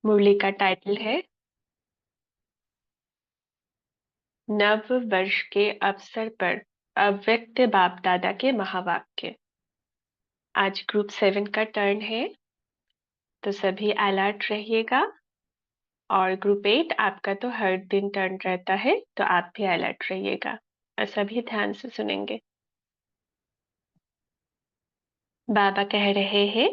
मुरली का टाइटल है नव वर्ष के अवसर पर अव्यक्त बाप दादा के महावाक्य। आज ग्रुप 7 का टर्न है, तो सभी अलर्ट रहिएगा। और ग्रुप 8 आपका तो हर दिन टर्न रहता है, तो आप भी अलर्ट रहिएगा और सभी ध्यान से सुनेंगे। बाबा कह रहे हैं,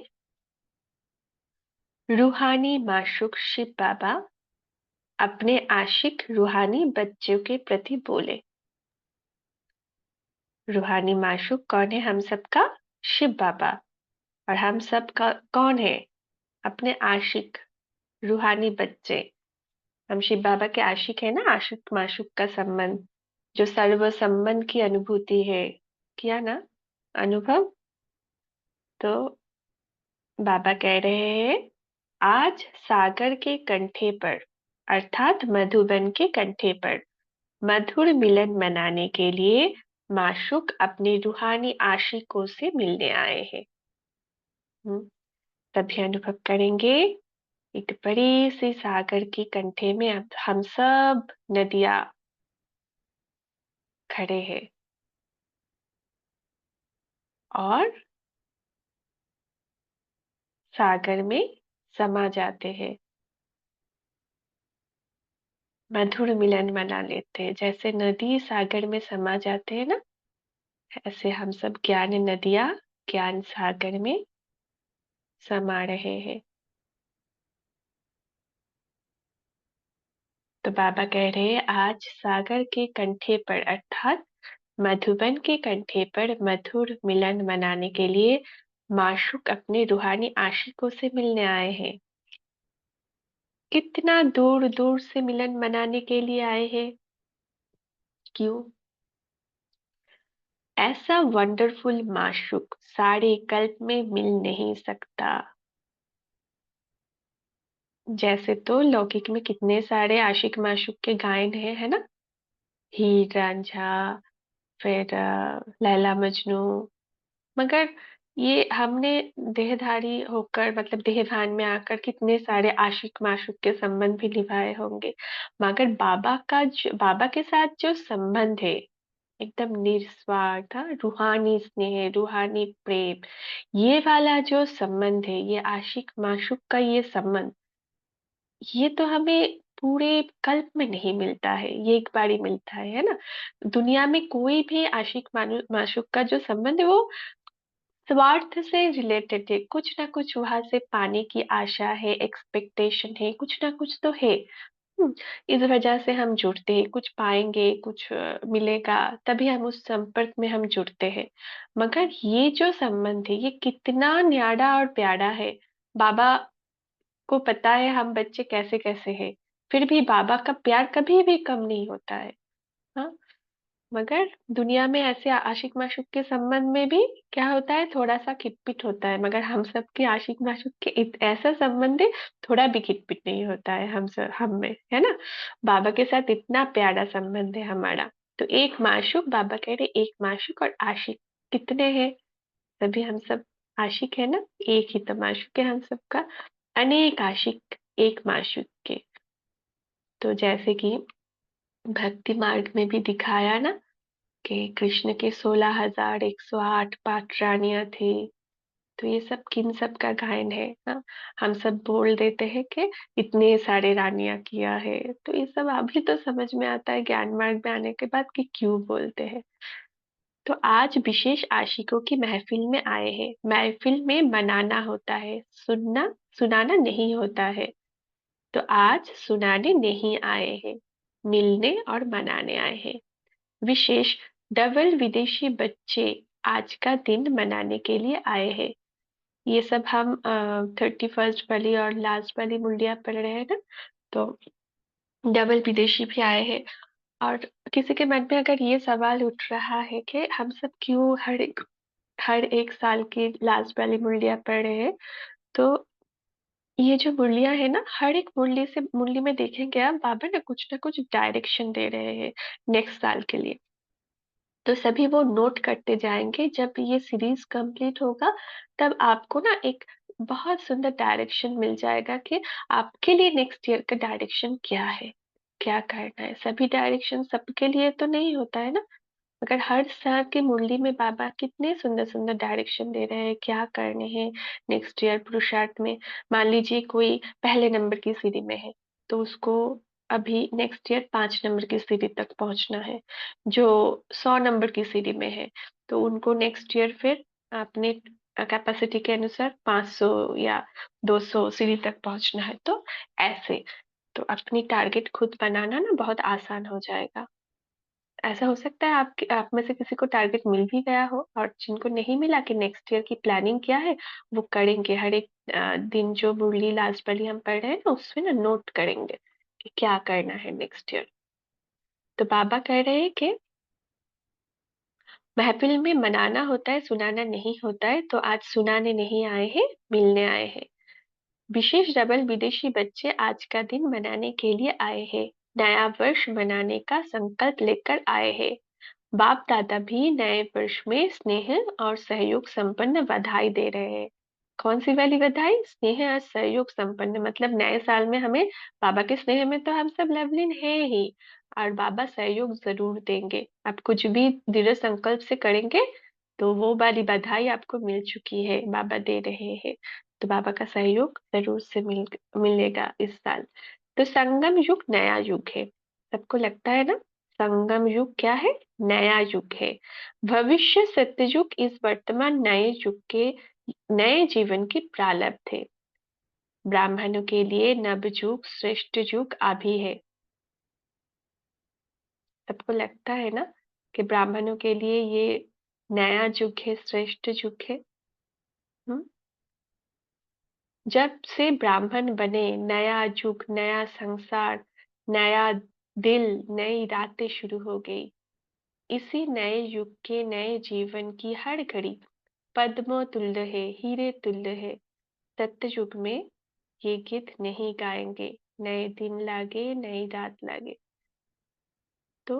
रूहानी माशूक शिव बाबा अपने आशिक रूहानी बच्चों के प्रति बोले। रूहानी माशूक कौन है? हम सबका शिव बाबा। और हम सब का कौन है? अपने आशिक रूहानी बच्चे। हम शिव बाबा के आशिक है ना। आशिक माशूक का संबंध, जो सर्व संबंध की अनुभूति है, किया ना अनुभव। तो बाबा कह रहे हैं, आज सागर के कंठे पर अर्थात मधुबन के कंठे पर मधुर मिलन मनाने के लिए माशूक अपने रूहानी आशिकों से मिलने आए हैं। तभी अनुभव करेंगे, एक बड़ी सी सागर के कंठे में अब हम सब नदियां खड़े हैं और सागर में समा जाते हैं। मधुर मिलन मना लेते हैं। जैसे नदी सागर में समा जाते हैं ना, ऐसे हम सब ज्ञान नदियां ज्ञान सागर में समा रहे हैं। तो बाबा कह रहे हैं, आज सागर के कंठे पर अर्थात मधुबन के कंठे पर मधुर मिलन मनाने के लिए माशूक अपने रूहानी आशिकों से मिलने आए हैं। कितना दूर दूर से मिलन मनाने के लिए आए हैं। क्यों? ऐसा वंडरफुल माशूक सारे कल्प में मिल नहीं सकता। जैसे तो लौकिक में कितने सारे आशिक माशूक के गायन है ना। हीर रांझा, फिर लैला मजनू। मगर ये हमने देहधारी होकर, मतलब देहभान में आकर कितने सारे आशिक माशूक के संबंध भी निभाए होंगे। मगर बाबा के साथ जो संबंध है, एकदम निस्वार्थ, रूहानी स्नेह, रूहानी प्रेम, ये वाला जो संबंध है, ये आशिक माशूक का ये संबंध, ये तो हमें पूरे कल्प में नहीं मिलता है। ये एक बार ही मिलता है ना। दुनिया में कोई भी आशिक माशूक का जो संबंध है, वो स्वार्थ से रिलेटेड है। कुछ ना कुछ वहां से पाने की आशा है, एक्सपेक्टेशन है, कुछ ना कुछ तो है। इस वजह से हम जुड़ते हैं, कुछ पाएंगे, कुछ मिलेगा, तभी हम उस संपर्क में हम जुड़ते हैं। मगर ये जो संबंध है, ये कितना न्यारा और प्यारा है। बाबा को पता है हम बच्चे कैसे कैसे हैं, फिर भी बाबा का प्यार कभी भी कम नहीं होता है। हाँ। मगर दुनिया में ऐसे आशिक माशूक के संबंध में भी क्या होता है, थोड़ा सा खिटपिट होता है। मगर हम सबके आशिक माशूक के ऐसा संबंध है, थोड़ा भी खिटपिट नहीं होता है हम सब हम में, है ना। बाबा के साथ इतना प्यारा संबंध है हमारा। तो एक माशूक, बाबा कह रहे एक माशूक और आशिक कितने हैं? सभी हम सब आशिक है ना। एक ही तो माशूक है हम सबका। अनेक आशिक एक माशूक के। तो जैसे कि भक्ति मार्ग में भी दिखाया ना, कि कृष्ण के 16,108 पाठ रानियां थी। तो ये सब किन सब का गायन है ना। हम सब बोल देते हैं कि इतने सारे रानियां किया है, तो ये सब अभी तो समझ में आता है ज्ञान मार्ग में आने के बाद कि क्यों बोलते हैं। तो आज विशेष आशिकों की महफिल में आए हैं। महफिल में मनाना होता है, सुनाना नहीं होता है। तो आज सुनाने नहीं आए हैं, मिलने और मनाने आए हैं। विशेष डबल विदेशी बच्चे आज का दिन मनाने के लिए आए हैं। ये सब हम 31st वाली और लास्ट वाली मुंडिया पढ़ रहे हैं ना। तो डबल विदेशी भी आए हैं। और किसी के मन में अगर ये सवाल उठ रहा है कि हम सब क्यों हर एक साल की लास्ट वाली मुरलियां पढ़ रहे हैं, तो ये जो मुरलियां है ना, हर एक मुरली में देखेंगे आप, बाबा ना कुछ डायरेक्शन दे रहे हैं नेक्स्ट साल के लिए। तो सभी वो नोट करते जाएंगे। जब ये सीरीज कंप्लीट होगा, तब आपको ना एक बहुत सुंदर डायरेक्शन मिल जाएगा कि आपके लिए नेक्स्ट ईयर का डायरेक्शन क्या है, क्या करना है। सभी डायरेक्शन सबके लिए तो नहीं होता है ना, मगर हर साल की मुरली में बाबा कितने सुंदर सुंदर डायरेक्शन दे रहे हैं, क्या करने हैं नेक्स्ट ईयर पुरुषार्थ में। मान लीजिए कोई पहले नंबर की सीढ़ी में है, तो उसको अभी नेक्स्ट ईयर 5 नंबर की सीढ़ी तक पहुंचना है। जो 100 नंबर की सीढ़ी में है, तो उनको नेक्स्ट ईयर फिर अपने कैपेसिटी के अनुसार 500 या 200 सीढ़ी तक पहुंचना है। तो ऐसे तो अपनी टारगेट खुद बनाना ना बहुत आसान हो जाएगा। ऐसा हो सकता है आप में से किसी को टारगेट मिल भी गया हो, और जिनको नहीं मिला कि नेक्स्ट ईयर की प्लानिंग क्या है, वो करेंगे। हर एक दिन जो मुरली लास्ट वाली हम पढ़ रहे हैं ना, उसमें ना नोट करेंगे कि क्या करना है नेक्स्ट ईयर। तो बाबा कह रहे हैं कि महफिल में मनाना होता है, सुनाना नहीं होता है। तो आज सुनाने नहीं आए हैं, मिलने आए हैं। विशेष डबल विदेशी बच्चे आज का दिन मनाने के लिए आए हैं, नया वर्ष मनाने का संकल्प लेकर आए हैं। बाप दादा भी नए वर्ष में स्नेह और सहयोग संपन्न बधाई दे रहे हैं। कौन सी वाली बधाई? स्नेह और सहयोग संपन्न, मतलब नए साल में हमें बाबा के स्नेह में तो हम सब लवलीन है ही, और बाबा सहयोग जरूर देंगे। आप कुछ भी दृढ़ संकल्प से करेंगे तो वो वाली बधाई आपको मिल चुकी है, बाबा दे रहे हैं। तो बाबा का सहयोग जरूर से मिलेगा इस साल। तो संगम युग नया युग है, सबको लगता है ना। संगम युग क्या है? नया युग है। भविष्य सत्ययुग इस वर्तमान नए युग के नए जीवन की प्रारंभ है। ब्राह्मणों के लिए नव युग श्रेष्ठ युग अभी है। सबको लगता है ना कि ब्राह्मणों के लिए ये नया युग है, श्रेष्ठ युग है। हम्म? जब से ब्राह्मण बने, नया युग, नया संसार, नया दिल, नई रातें शुरू हो गई। इसी नए युग के नए जीवन की हर घड़ी पद्मों तुल्य है, हीरे तुल्य है। सत्य युग में ये गीत नहीं गाएंगे, नए दिन लागे, नई रात लागे। तो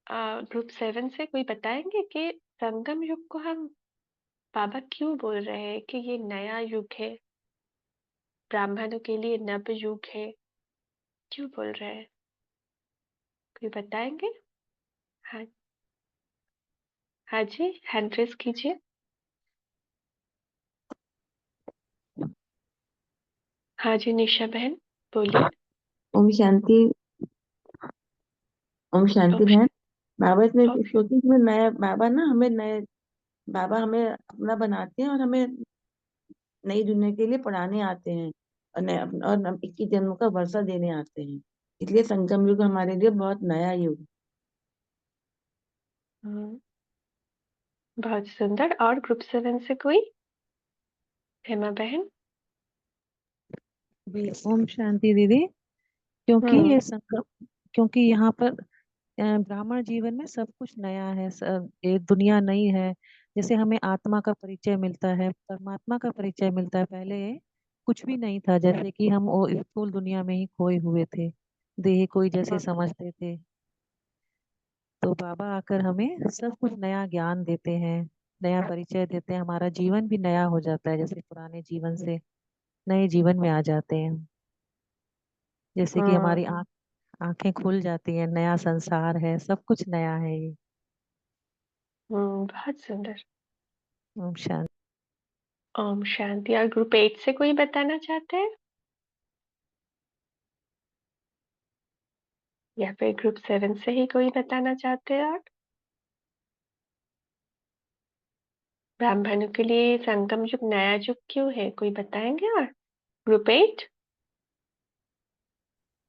ग्रुप 7 से कोई बताएंगे कि संगम युग को हम बाबा क्यों बोल रहे हैं कि ये नया युग है, ब्राह्मणों के लिए नव युग है, क्यों बोल रहे हैं? कोई बताएंगे? हाँ, हाँ जी, हैंड रेस कीजिए। हाँ जी, निशा बहन बोलिए। ओम शांति। ओम शांति ओम बहन। बाबा इसमें ओम सोचिए कि मैं नया बाबा ना हमें नए बाबा हमें अपना बनाते हैं और हमें नई दुनिया के लिए पढ़ाने आते हैं और नए और 21 जन्मों का वर्षा देने आते हैं। इसलिए संगम युग हमारे लिए बहुत नया युग हम्म, बहुत सुंदर। और ग्रुप 7 से कोई? हेमा बहन। भी। ओम शांति दीदी। क्योंकि हम्म। ये संकल्प, क्योंकि यहाँ पर ब्राह्मण जीवन में सब कुछ नया है, ये दुनिया नई है। जैसे हमें आत्मा का परिचय मिलता है, परमात्मा का परिचय मिलता है। पहले कुछ भी नहीं था, जैसे कि हम वो स्थूल दुनिया में ही खोए हुए थे, देह कोई जैसे हम्म। समझते थे। तो बाबा आकर हमें सब कुछ नया ज्ञान देते हैं, नया परिचय देते हैं। हमारा जीवन भी नया हो जाता है, जैसे पुराने जीवन से नए जीवन में आ जाते हैं। जैसे कि हम्म। हमारी आंखें खुल जाती हैं, नया संसार है, सब कुछ नया है ये। बहुत सुंदर। ओम शांति। ओम शांति। और ग्रुप 8 से कोई बताना चाहते हैं, या फिर ग्रुप 7 से ही कोई बताना चाहते हैं? और ब्राह्मणों के लिए संगम युग नया युग क्यों है, कोई बताएंगे? और ग्रुप 8।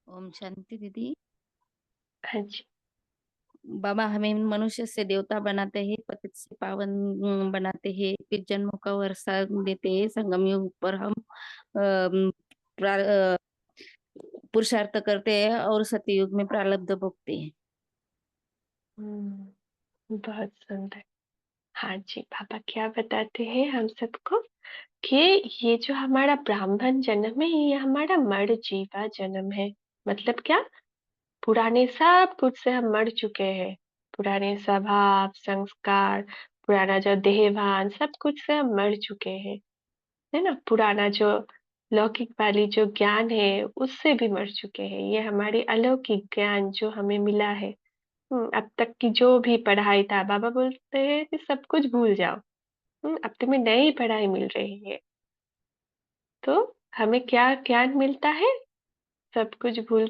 ओम शांति दीदी। हाँ जी। बाबा हमें मनुष्य से देवता बनाते हैं, पतित से पावन बनाते हैं, फिर जन्मों का वर्षा देते हैं। संगम युग पर हम पुरुषार्थ करते हैं और सतयुग में प्रारब्ध भोगते हैं। बहुत सुंदर। हाँ जी, पापा क्या बताते हैं हम सबको कि ये जो हमारा ब्राह्मण जन्म है, ये हमारा मर जीवा जन्म है। मतलब क्या? पुराने सब कुछ से हम मर चुके हैं। पुराने स्वभाव, संस्कार, पुराना जो देहभान, सब कुछ से हम मर चुके हैं। है ना, पुराना जो लौकिक वाली जो ज्ञान है उससे भी मर चुके हैं। ये हमारी अलौकिक ज्ञान जो हमें मिला है, अब तक की जो भी पढ़ाई था, बाबा बोलते हैं कि सब कुछ भूल जाओ। अब तुम्हें नई पढ़ाई मिल रही है। तो हमें क्या ज्ञान मिलता है? सब कुछ भूल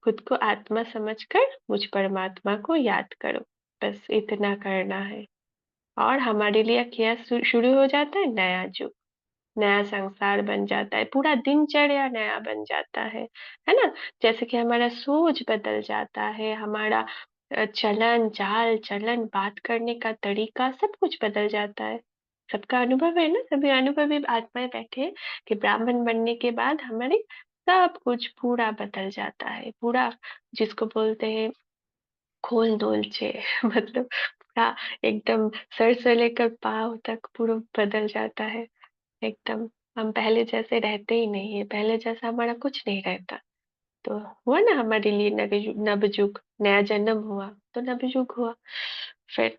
खुद को आत्मा समझकर मुझ परमात्मा को याद करो। बस इतना करना है और हमारे लिए क्या शुरू हो जाता है? नया युग, नया संसार बन जाता है, पूरा दिनचर्या नया बन जाता है ना? जैसे कि हमारा सोच बदल जाता है, हमारा चलन चाल चलन, बात करने का तरीका, सब कुछ बदल जाता है। सबका अनुभव है ना, सभी अनुभवी आत्माएं बैठे हैं कि ब्राह्मण बनने के बाद हमारे सब कुछ पूरा बदल जाता है, पूरा जिसको बोलते हैं खोल दोल चे मतलब पूरा एकदम सर से लेकर पाँव तक पूरा बदल जाता है एकदम। हम पहले जैसे रहते ही नहीं है, पहले जैसा हमारा कुछ नहीं रहता। तो हुआ ना हमारे लिए नवयुग, नया जन्म हुआ तो नवयुग हुआ। फिर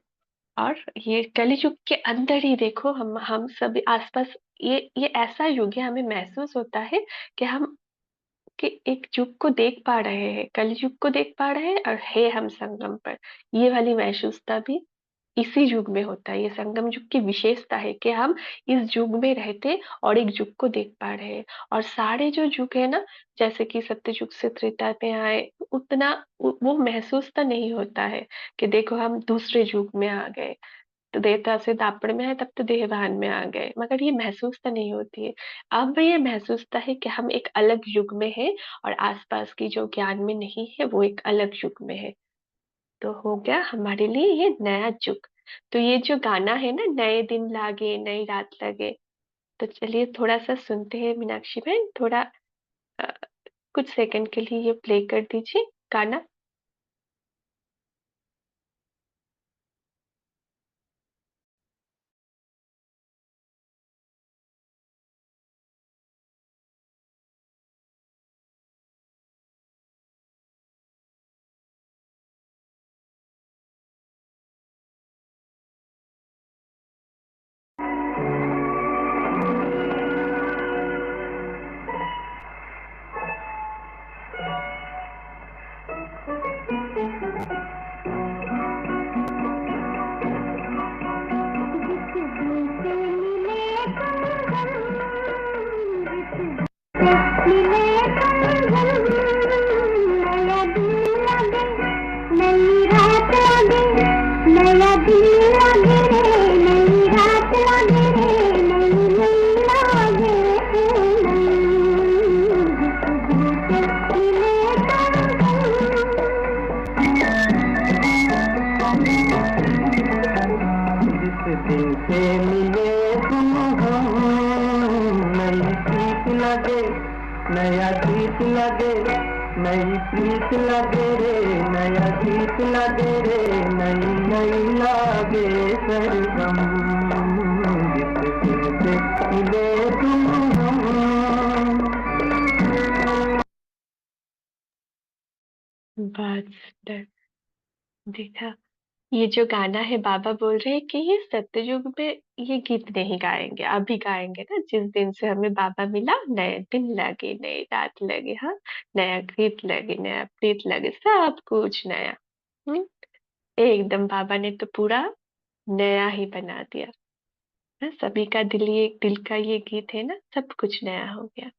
और ये कलियुग के अंदर ही देखो, हम सभी आसपास, ये ऐसा युग है, हमें महसूस होता है कि हम कि एक युग को देख पा रहे हैं, कलयुग को देख पा रहे हैं और है हम संगम पर। ये वाली महसूसता भी इसी युग में होता है। ये संगम युग की विशेषता है कि हम इस युग में रहते और एक युग को देख पा रहे हैं। और सारे जो युग है ना, जैसे कि सत्य युग से त्रेता में आए, उतना वो महसूस तो नहीं होता है कि देखो हम दूसरे युग में आ गए। तो त्रेता से द्वापर में आए तब तो देहभान में आ गए, मगर ये महसूस तो नहीं होती है। अब ये महसूसता है कि हम एक अलग युग में है और आसपास की जो ज्ञान में नहीं है वो एक अलग युग में है। तो हो गया हमारे लिए ये नया युग। तो ये जो गाना है ना, नए दिन लागे नई रात लगे, तो चलिए थोड़ा सा सुनते हैं। मीनाक्षी बहन थोड़ा अ, कुछ सेकंड के लिए ये प्ले कर दीजिए गाना। नया गीत लगे, नई प्रीत लगे रे, नया गीत लगे रे, नई नई लागे सरगम, जिससे मिले तुम हम। बहुत सुंदर। देखा, ये जो गाना है, बाबा बोल रहे हैं कि ये सत्ययुग में ये गीत नहीं गाएंगे, अभी गाएंगे ना, जिस दिन से हमें बाबा मिला, नए दिन लगे नई रात लगे, हाँ, नया गीत लगे नया प्रीत लगे, सब कुछ नया। हम्म एकदम बाबा ने तो पूरा नया ही बना दिया। हाँ, सभी का दिल का ये गीत है ना, सब कुछ नया हो गया।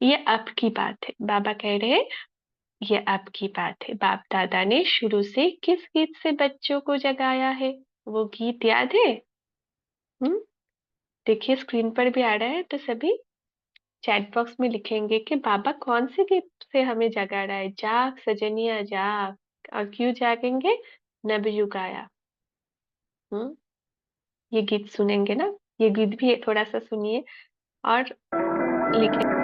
ये अब की बात है, बाबा कह रहे हैं ये अब की बात है। बाप दादा ने शुरू से किस गीत से बच्चों को जगाया है, वो गीत याद है? हम्म देखिए स्क्रीन पर भी आ रहा है, तो सभी चैट बॉक्स में लिखेंगे कि बाबा कौन से गीत से हमें जगा रहा है। जाग सजनिया जाग। और क्यों जागेंगे? नवयुग आया। हम्म ये गीत सुनेंगे ना, ये गीत भी थोड़ा सा सुनिए और लिखे।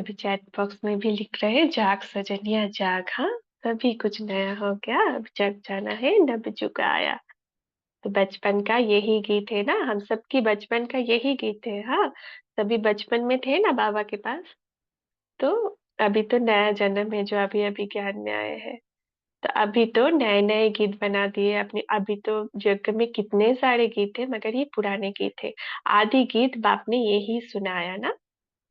अभी चैट बॉक्स में भी लिख रहे हैं, जाग सजनिया जाग, हाँ सभी कुछ नया हो गया, अब जग जाना है नब जुग आया। तो बचपन का यही गीत है ना, हम सबकी बचपन का यही गीत है। हाँ, सभी बचपन में थे ना बाबा के पास। तो अभी तो नया जन्म है जो अभी अभी ज्ञान में आए हैं। तो अभी तो नए नए गीत बना दिए अपने, अभी तो जग में कितने सारे गीत है, मगर ये पुराने गीत है। आदि गीत बाप ने यही सुनाया ना,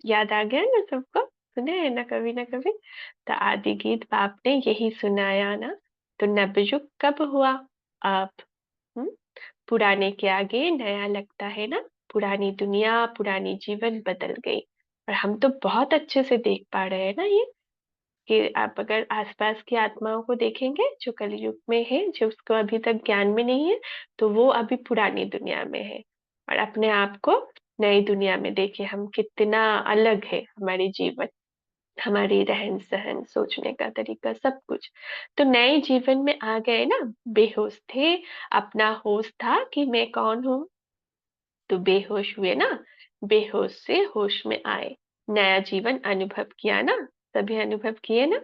याद आ गया ना सबको, सुने हैं ना कभी। तो आदि गीत बाप ने यही सुनाया ना। तो नवयुग कब हुआ? अब। हम्म पुराने के आगे नया लगता है ना, पुरानी दुनिया पुरानी जीवन बदल गई। और हम तो बहुत अच्छे से देख पा रहे हैं ना ये, कि आप अगर आसपास की आत्माओं को देखेंगे जो कलयुग में है, जो उसको अभी तक ज्ञान में नहीं है, तो वो अभी पुरानी दुनिया में है। और अपने आप को नई दुनिया में देखिए, हम कितना अलग है, हमारे जीवन, हमारी रहन सहन, सोचने का तरीका, सब कुछ। तो नए जीवन में आ गए ना, बेहोश थे, अपना होश था कि मैं कौन हूँ, तो बेहोश हुए ना, बेहोश से होश में आए, नया जीवन अनुभव किया ना, सभी अनुभव किए ना।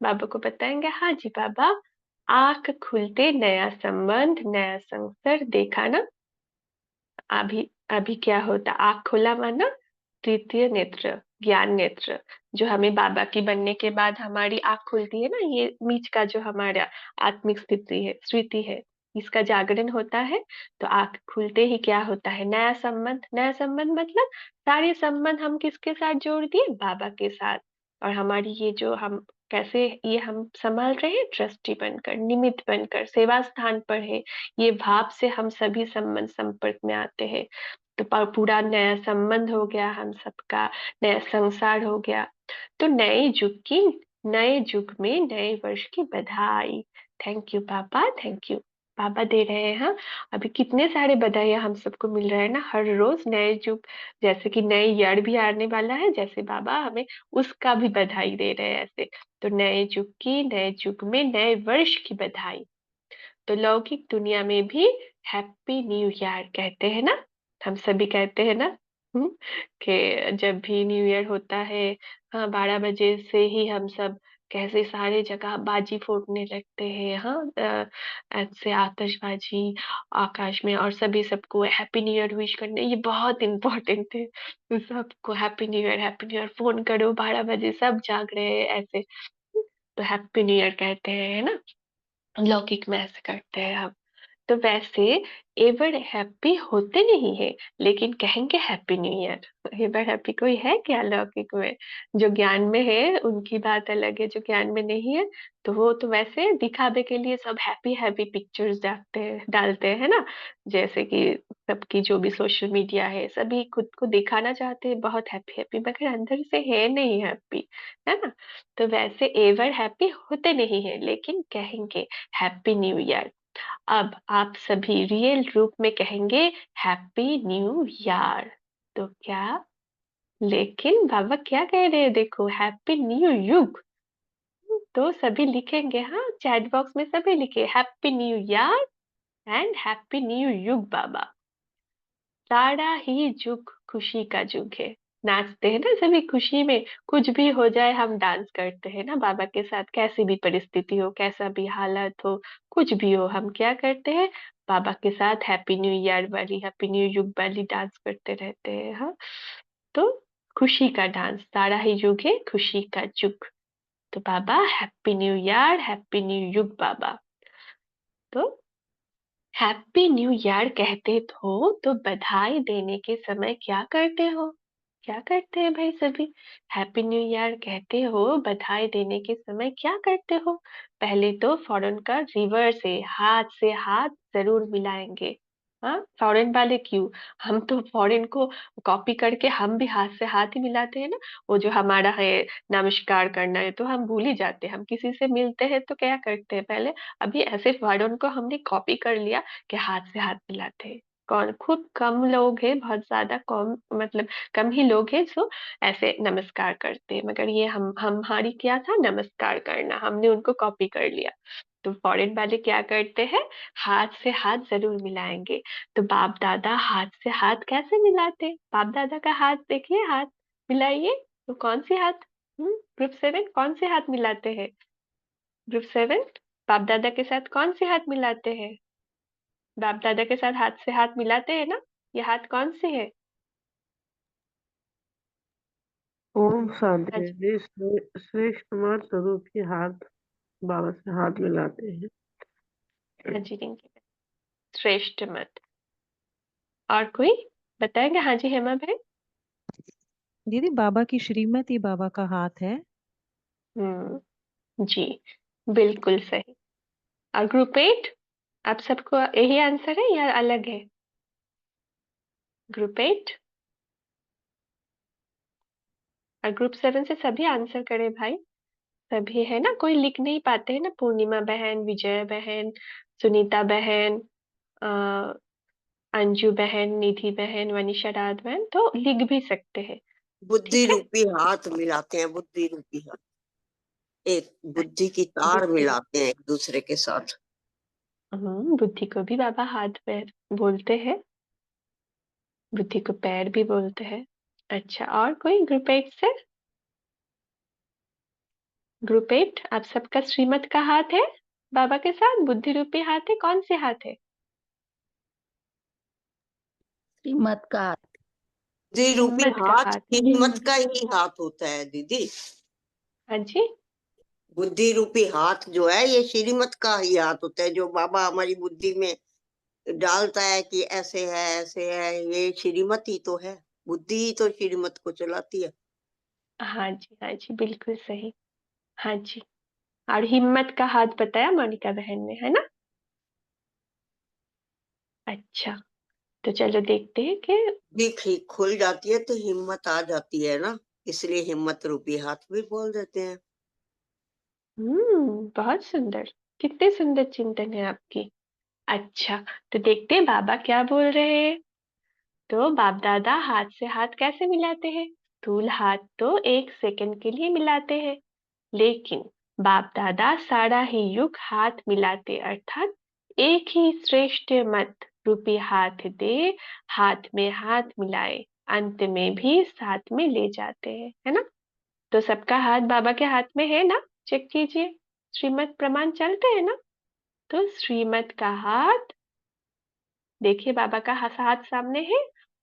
बाबा को बताएंगे, हाँ जी बाबा, आंख खुलते नया संबंध नया संसार देखा ना। अभी अभी क्या होता, आंख खोला माना तृतीय नेत्र, ज्ञान नेत्र, जो हमें बाबा की बनने के बाद हमारी आंख खुलती है ना, ये बीच का जो हमारा आत्मिक स्थिति है, इसका जागरण होता है। तो आंख खुलते ही क्या होता है, नया संबंध, नया संबंध मतलब सारे संबंध हम किसके साथ जोड़ दिए, बाबा के साथ। और हमारी ये जो हम कैसे ये हम संभाल रहे हैं, ट्रस्टी बनकर, निमित्त बनकर, सेवा स्थान पर है, ये भाव से हम सभी संबंध संपर्क में आते हैं। तो पूरा नया संबंध हो गया हम सबका, नया संसार हो गया। तो नए युग में नए वर्ष की बधाई। थैंक यू पापा, थैंक यू। पापा दे रहे हैं, हाँ। अभी कितने सारे बधाइयाँ हम सबको मिल रहे हैं ना, हर रोज नए युग, जैसे कि नए ईयर भी आने वाला है, जैसे बाबा हमें उसका भी बधाई दे रहे हैं ऐसे। तो नए युग की, नए युग में नए वर्ष की बधाई। तो लौकिक दुनिया में भी हैप्पी न्यू ईयर कहते हैं ना, हम सभी कहते हैं ना। हम्म, कि जब भी न्यू ईयर होता है, हाँ 12 बजे से ही हम सब कैसे सारे जगह बाजी फोड़ने लगते हैं, हाँ ऐसे आतिशबाजी आकाश में, और सभी सबको हैप्पी न्यू ईयर विश करने, ये बहुत इम्पोर्टेंट है। तो सबको हैप्पी न्यू ईयर फोन करो, 12 बजे सब जाग रहे हैं ऐसे। तो हैप्पी न्यू ईयर कहते हैं ना, लौकिक में ऐसे करते हैं हम। तो वैसे एवर हैप्पी होते नहीं है, लेकिन कहेंगे happy new year. Ever happy कोई है क्या लौकिक में? जो ज्ञान में है उनकी बात अलग है, जो ज्ञान में नहीं है तो वो तो वैसे दिखावे के लिए सब हैप्पी हैप्पी पिक्चर्स डालते हैं ना। जैसे कि सबकी जो भी सोशल मीडिया है, सभी खुद को दिखाना चाहते हैं बहुत हैप्पी हैप्पी, मगर अंदर से है नहीं हैप्पी, है ना। तो वैसे एवर हैप्पी होते नहीं है, लेकिन कहेंगे हैप्पी न्यू ईयर। अब आप सभी रियल रूप में कहेंगे हैप्पी न्यू ईयर। तो क्या, लेकिन बाबा क्या कह रहे हैं, देखो हैप्पी न्यू युग। तो सभी लिखेंगे, हाँ चैट बॉक्स में सभी लिखे happy new year and happy new युग बाबा। सारा ही युग खुशी का युग है। नाचते हैं ना सभी खुशी में, कुछ भी हो जाए हम डांस करते हैं ना बाबा के साथ, कैसी भी परिस्थिति हो, कैसा भी हालत हो, कुछ भी हो, हम क्या करते हैं, बाबा के साथ हैप्पी न्यू ईयर वाली, हैप्पी न्यू युग वाली डांस करते रहते हैं, हाँ। तो खुशी का डांस, सारा ही युग है खुशी का युग। तो बाबा happy new year, happy new युग बाबा। तो हैप्पी न्यू ईयर कहते हो तो बधाई देने के समय क्या करते हो? क्या करते हैं भाई सभी? हैप्पी न्यू ईयर कहते हो, बधाई देने के समय क्या करते हो? पहले तो फॉरेन का रिवर्स है, हाथ से हाथ जरूर मिलाएंगे। हाँ, फॉरेन वाले क्यों, हम तो फॉरेन को कॉपी करके हम भी हाथ से हाथ ही मिलाते हैं ना। वो जो हमारा है नमस्कार करना है, तो हम भूल ही जाते हैं, हम किसी से मिलते हैं तो क्या करते हैं पहले, अभी ऐसे वर्डों को हमने कॉपी कर लिया कि हाथ से हाथ मिलाते हैं। कौन, खूब कम लोग हैं, बहुत ज्यादा कम, मतलब कम ही लोग हैं जो ऐसे नमस्कार करते हैं, मगर ये हम हमारी क्या था, नमस्कार करना, हमने उनको कॉपी कर लिया। तो फॉरेन वाले क्या करते हैं, हाथ से हाथ जरूर मिलाएंगे। तो बाप दादा हाथ से हाथ कैसे मिलाते, बाप दादा का हाथ देखिए, हाथ मिलाइए, तो कौन सी हाथ, ग्रुप 7 कौन से हाथ मिलाते हैं? ग्रुप 7 बाप दादा के साथ कौन से हाथ मिलाते हैं? बाप दादा के साथ हाथ से हाथ मिलाते हैं ना? ये हाथ कौन से है? ओम शांति अच्छा, जी। श्रेष्ठ मर्द स्वरूप के हाथ बाबा से हाथ मिलाते हैं। हाँ जी रिंकी, श्रेष्ठ मत। और कोई बताएंगे? हाँ जी हेमा बहन। दीदी बाबा की श्रीमती बाबा का हाथ है। जी बिल्कुल सही। और ग्रुप 8 आप सबको यही आंसर है या अलग है? ग्रुप 8 और ग्रुप 7 से सभी आंसर करे भाई। सभी है ना, कोई लिख नहीं पाते है ना? पूर्णिमा बहन, विजय बहन, सुनीता बहन, अ, अंजू बहन, निधि बहन, वनिशा रात बहन तो लिख भी सकते हैं। बुद्धि ठीक है, रूपी हाथ मिलाते हैं, बुद्धि रूपी हाथ, एक बुद्धि की तार बुद्धि। मिलाते हैं एक दूसरे के साथ। बुद्धि को भी बाबा हाथ पैर बोलते हैं, बुद्धि को पैर भी बोलते हैं। अच्छा, और कोई ग्रुप 8 से? ग्रुप 8 आप सबका श्रीमत का हाथ है बाबा के साथ, बुद्धि रूपी हाथ है, कौन से हाथ है? श्रीमत का हाथ। बुद्धि रूपी हिम्मत का हाथ हाथ। हिम्मत का ही हाथ होता है दीदी। हाँ जी, बुद्धि रूपी हाथ जो है ये श्रीमत का ही हाथ होता है, जो बाबा हमारी बुद्धि में डालता है कि ऐसे है, ये श्रीमत ही तो है। बुद्धि ही तो श्रीमत को चलाती है। हाँ जी, हाँ जी बिल्कुल सही। हाँ जी, और हिम्मत का हाथ बताया मोनिका बहन ने, है ना? अच्छा, तो चलो देखते हैं कि खुल जाती है तो हिम्मत आ जाती है ना, इसलिए हिम्मत रूपी हाथ भी बोल देते हैं। बहुत सुंदर। कितने सुंदर चिंतन है आपकी। अच्छा, तो देखते हैं बाबा क्या बोल रहे हैं। तो बाप दादा हाथ से हाथ कैसे मिलाते हैं? स्थूल हाथ तो 1 सेकंड के लिए मिलाते हैं, लेकिन बाप दादा सारा ही युग हाथ मिलाते, अर्थात एक ही श्रेष्ठ मत रूपी हाथ दे, हाथ में हाथ मिलाए, अंत में भी साथ में ले जाते हैं, है ना? तो सबका हाथ बाबा के हाथ में है ना? चेक कीजिए, श्रीमत प्रमाण चलते हैं ना? तो श्रीमत का हाथ देखिए, बाबा का हाथ सामने है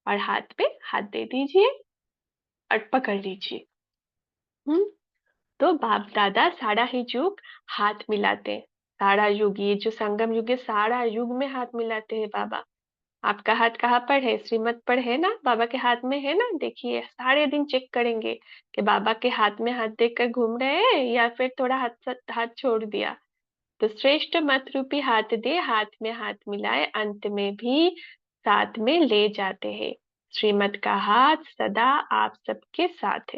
और हाथ पे हाथ दे दीजिए और पकड़ लीजिए। हम्म तो बाप दादा सारा ही युग हाथ मिलाते हैं। सारा युग, ये जो संगम युग है, सारा युग में हाथ मिलाते हैं बाबा। आपका हाथ कहाँ पर है? श्रीमत पर है ना? बाबा के हाथ में है ना? देखिए, सारे दिन चेक करेंगे कि बाबा के हाथ में हाथ देकर घूम रहे हैं या फिर थोड़ा हाथ हाथ छोड़ दिया। तो श्रेष्ठ मत रूपी हाथ दे, हाथ में हाथ मिलाए, अंत में भी साथ में ले जाते हैं। श्रीमत का हाथ सदा आप सबके साथ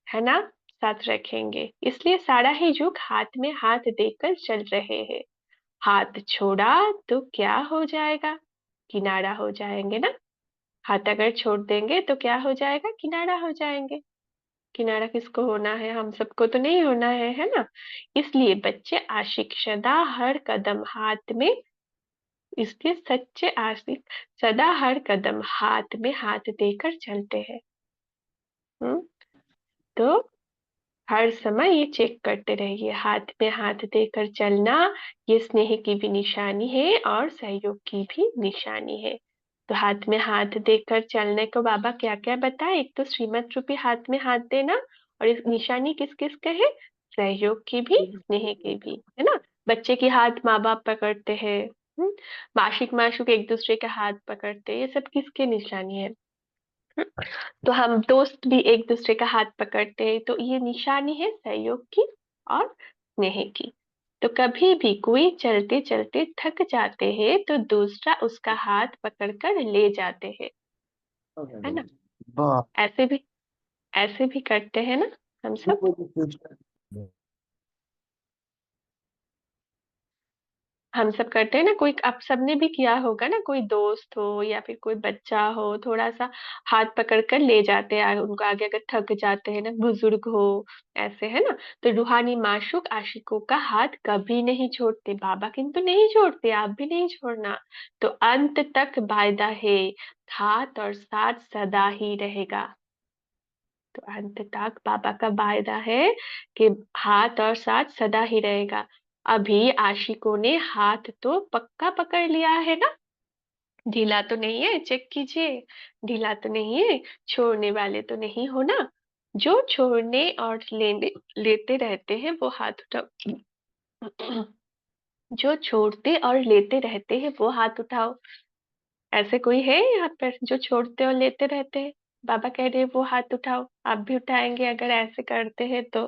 है ना? साथ रखेंगे, इसलिए सारा ही युग हाथ में हाथ देकर चल रहे हैं। हाथ छोड़ा तो क्या हो जाएगा? किनारा हो जाएंगे ना? हाथ अगर छोड़ देंगे तो क्या हो जाएगा? किनारा हो जाएंगे। किनारा किसको होना है? हम सबको तो नहीं होना है ना? इसलिए बच्चे आशिक सदा हर कदम हाथ में, इसलिए सच्चे आशिक सदा हर कदम हाथ में हाथ देकर चलते हैं। हम्म तो हर समय ये चेक करते रहिए, हाथ में हाथ देकर चलना ये स्नेह की भी निशानी है और सहयोग की भी निशानी है। तो हाथ में हाथ देकर चलने को बाबा क्या क्या बताए? एक तो श्रीमत रूपी हाथ में हाथ देना, और इस निशानी किस किस का है? सहयोग की भी, स्नेह की भी, है ना? बच्चे की हाथ माँ बाप पकड़ते हैं, माशिक माशूक एक दूसरे का हाथ पकड़ते हैं, ये सब किसके निशानी है? तो हम दोस्त भी एक दूसरे का हाथ पकड़ते हैं, तो ये निशानी है सहयोग की और स्नेह की। तो कभी भी कोई चलते चलते थक जाते हैं तो दूसरा उसका हाथ पकड़कर ले जाते हैं, है ना? वाह। ऐसे भी, ऐसे भी करते हैं ना हम सब? हम सब करते हैं ना, कोई आप सबने भी किया होगा ना, कोई दोस्त हो या फिर कोई बच्चा हो, थोड़ा सा हाथ पकड़ कर ले जाते हैं उनको आगे, अगर थक जाते हैं ना, बुजुर्ग हो, ऐसे है ना? तो रूहानी माशूक आशिकों का हाथ कभी नहीं छोड़ते, बाबा किंतु नहीं छोड़ते, आप भी नहीं छोड़ना। तो अंत तक वायदा है, हाथ और साथ सदा ही रहेगा। तो अंत तक बाबा का वायदा है कि हाथ और साथ सदा ही रहेगा। अभी आशिकों ने हाथ तो पक्का पकड़ लिया है ना, ढीला तो नहीं है, चेक कीजिए, ढीला तो नहीं है, छोड़ने वाले तो नहीं हो ना। जो छोड़ने और लेने लेते रहते हैं वो हाथ उठाओ। जो छोड़ते और लेते रहते हैं वो हाथ उठाओ। ऐसे कोई है यहाँ पर जो छोड़ते और लेते रहते हैं? बाबा कह रहे हैं वो हाथ उठाओ। आप भी उठाएंगे अगर ऐसे करते हैं तो?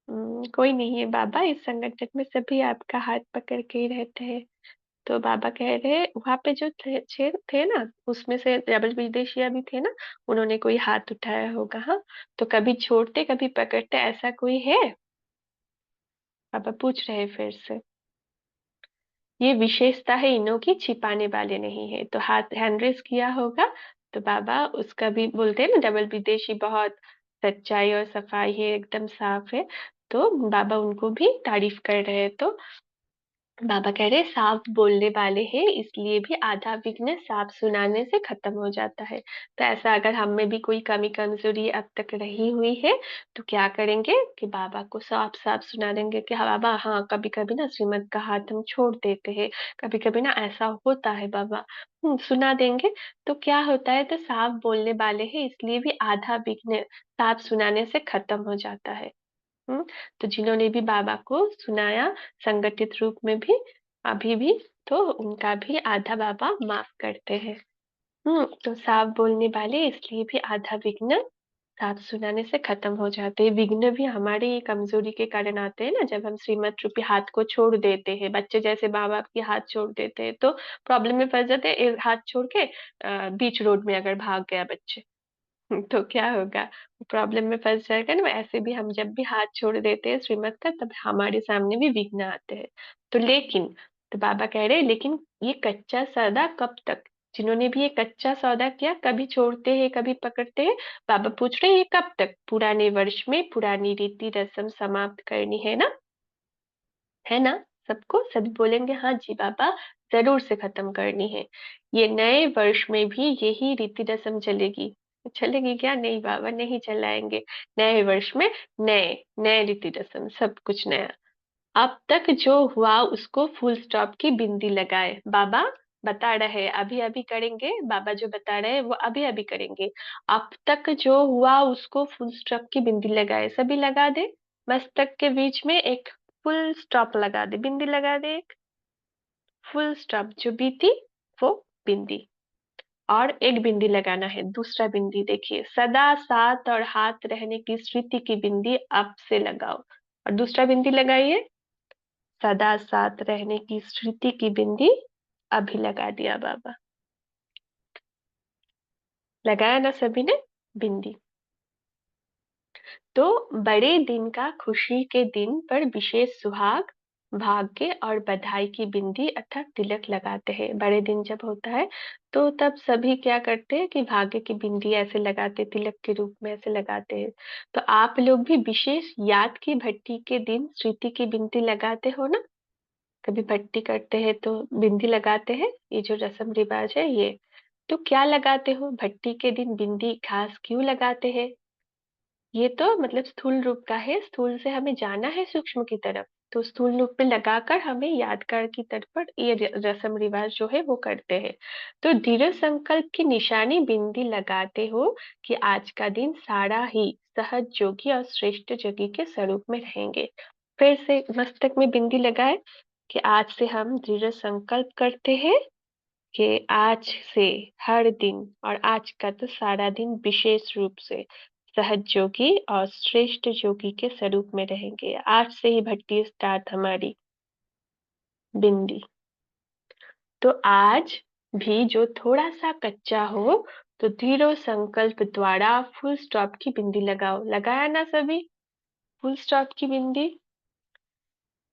कोई नहीं है बाबा, इस संगठन में सभी आपका हाथ पकड़ के ही रहते हैं। तो बाबा कह रहे वहां पे जो थे ना, उसमें से डबल विदेशिया भी थे ना, उन्होंने कोई हाथ उठाया होगा। हाँ, तो कभी छोड़ते कभी पकड़ते, ऐसा कोई है? बाबा पूछ रहे हैं फिर से। ये विशेषता है इन्हों की, छिपाने वाले नहीं है। तो हाथ हैंड रेस किया होगा, तो बाबा उसका भी बोलते हैं ना, डबल विदेशी बहुत सच्चाई और सफाई है, एकदम साफ है। तो बाबा उनको भी तारीफ कर रहे हैं। तो बाबा कह रहे साफ बोलने वाले हैं, इसलिए भी आधा विघ्न साफ सुनाने से खत्म हो जाता है। तो ऐसा अगर हम में भी कोई कमी कमजोरी अब तक रही हुई है, तो क्या करेंगे कि बाबा को साफ साफ सुना देंगे कि हाँ बाबा, हाँ कभी कभी ना श्रीमत का हाथ हम छोड़ देते हैं, कभी कभी ना ऐसा होता है बाबा। सुना देंगे। तो क्या होता है, तो साफ बोलने वाले हैं इसलिए भी आधा विघ्न साफ सुनाने से खत्म हो जाता है। हम्म तो जिन्होंने भी बाबा को सुनाया संगठित रूप में भी, अभी भी, तो उनका भी आधा बाबा माफ करते हैं। तो साफ बोलने वाले इसलिए भी आधा विघ्न साफ सुनाने से खत्म हो जाते हैं। विघ्न भी हमारी कमजोरी के कारण आते हैं ना, जब हम श्रीमत रूपी हाथ को छोड़ देते हैं, बच्चे जैसे माँ बाप के हाथ छोड़ देते हैं तो प्रॉब्लम में फंस जाते हैं। एक हाथ छोड़ के बीच रोड में अगर भाग गया बच्चे, तो क्या होगा, प्रॉब्लम में फंस जाएगा ना। ऐसे भी हम जब भी हाथ छोड़ देते हैं श्रीमत का, तब हमारे सामने भी विघ्न आते हैं। तो लेकिन, तो बाबा कह रहे हैं लेकिन ये कच्चा सौदा कब तक? जिन्होंने भी ये कच्चा सौदा किया, कभी छोड़ते हैं कभी पकड़ते हैं, बाबा पूछ रहे हैं ये कब तक? पुराने वर्ष में पुरानी रीति रस्म समाप्त करनी है ना, है ना? सबको सभी बोलेंगे हाँ जी बाबा, जरूर से खत्म करनी है। ये नए वर्ष में भी यही रीति रस्म चलेगी। चलेगी क्या? नहीं बाबा, नहीं चलाएंगे। नए वर्ष में नए नए रीति रस्म, सब कुछ नया। अब तक जो हुआ उसको फुल स्टॉप की बिंदी लगाए। बाबा बता रहे अभी अभी करेंगे, बाबा जो बता रहे हैं वो अभी अभी करेंगे। अब तक जो हुआ उसको फुल स्टॉप की बिंदी लगाए, सभी लगा दे। मस्तक के बीच में एक फुल स्टॉप लगा दे, बिंदी लगा दे एक फुल स्टॉप, जो बीती वो बिंदी। और एक बिंदी लगाना है, दूसरा बिंदी देखिए, सदा साथ और हाथ रहने की स्मृति की बिंदी अब से लगाओ। और दूसरा बिंदी लगाइए, सदा साथ रहने की स्मृति की बिंदी अभी लगा दिया बाबा। लगाया ना सभी ने बिंदी? तो बड़े दिन का, खुशी के दिन पर विशेष सुहाग, भाग्य और बधाई की बिंदी अर्थात तिलक लगाते हैं। बड़े दिन जब होता है तो तब सभी क्या करते हैं कि भाग्य की बिंदी ऐसे लगाते, तिलक के रूप में ऐसे लगाते हैं। तो आप लोग भी विशेष याद की भट्टी के दिन स्मृति की बिंदी लगाते हो ना? कभी भट्टी करते हैं तो बिंदी लगाते हैं, ये जो रस्म रिवाज है ये। तो क्या लगाते हो भट्टी के दिन बिंदी, खास क्यों लगाते हैं? ये तो मतलब स्थूल रूप का है, स्थूल से हमें जाना है सूक्ष्म की तरफ, तो स्थूल रूप में लगाकर हमें यादगार की तरफ पर ये रस्म रिवाज जो है वो करते हैं। तो दृढ़ संकल्प की निशानी बिंदी लगाते हो कि आज का दिन सारा ही सहज जोगी और श्रेष्ठ जोगी के स्वरूप में रहेंगे। फिर से मस्तक में बिंदी लगाए कि आज से हम दृढ़ संकल्प करते हैं कि आज से हर दिन और आज का तो सारा दिन विशेष रूप से सहज जोगी और श्रेष्ठ जोगी के स्वरूप में रहेंगे। आज से ही भट्टी स्टार्ट हमारी बिंदी। तो आज भी जो थोड़ा सा कच्चा हो, तो दृढ़ संकल्प द्वारा फुल स्टॉप की बिंदी लगाओ। लगाया ना सभी फुल स्टॉप की बिंदी?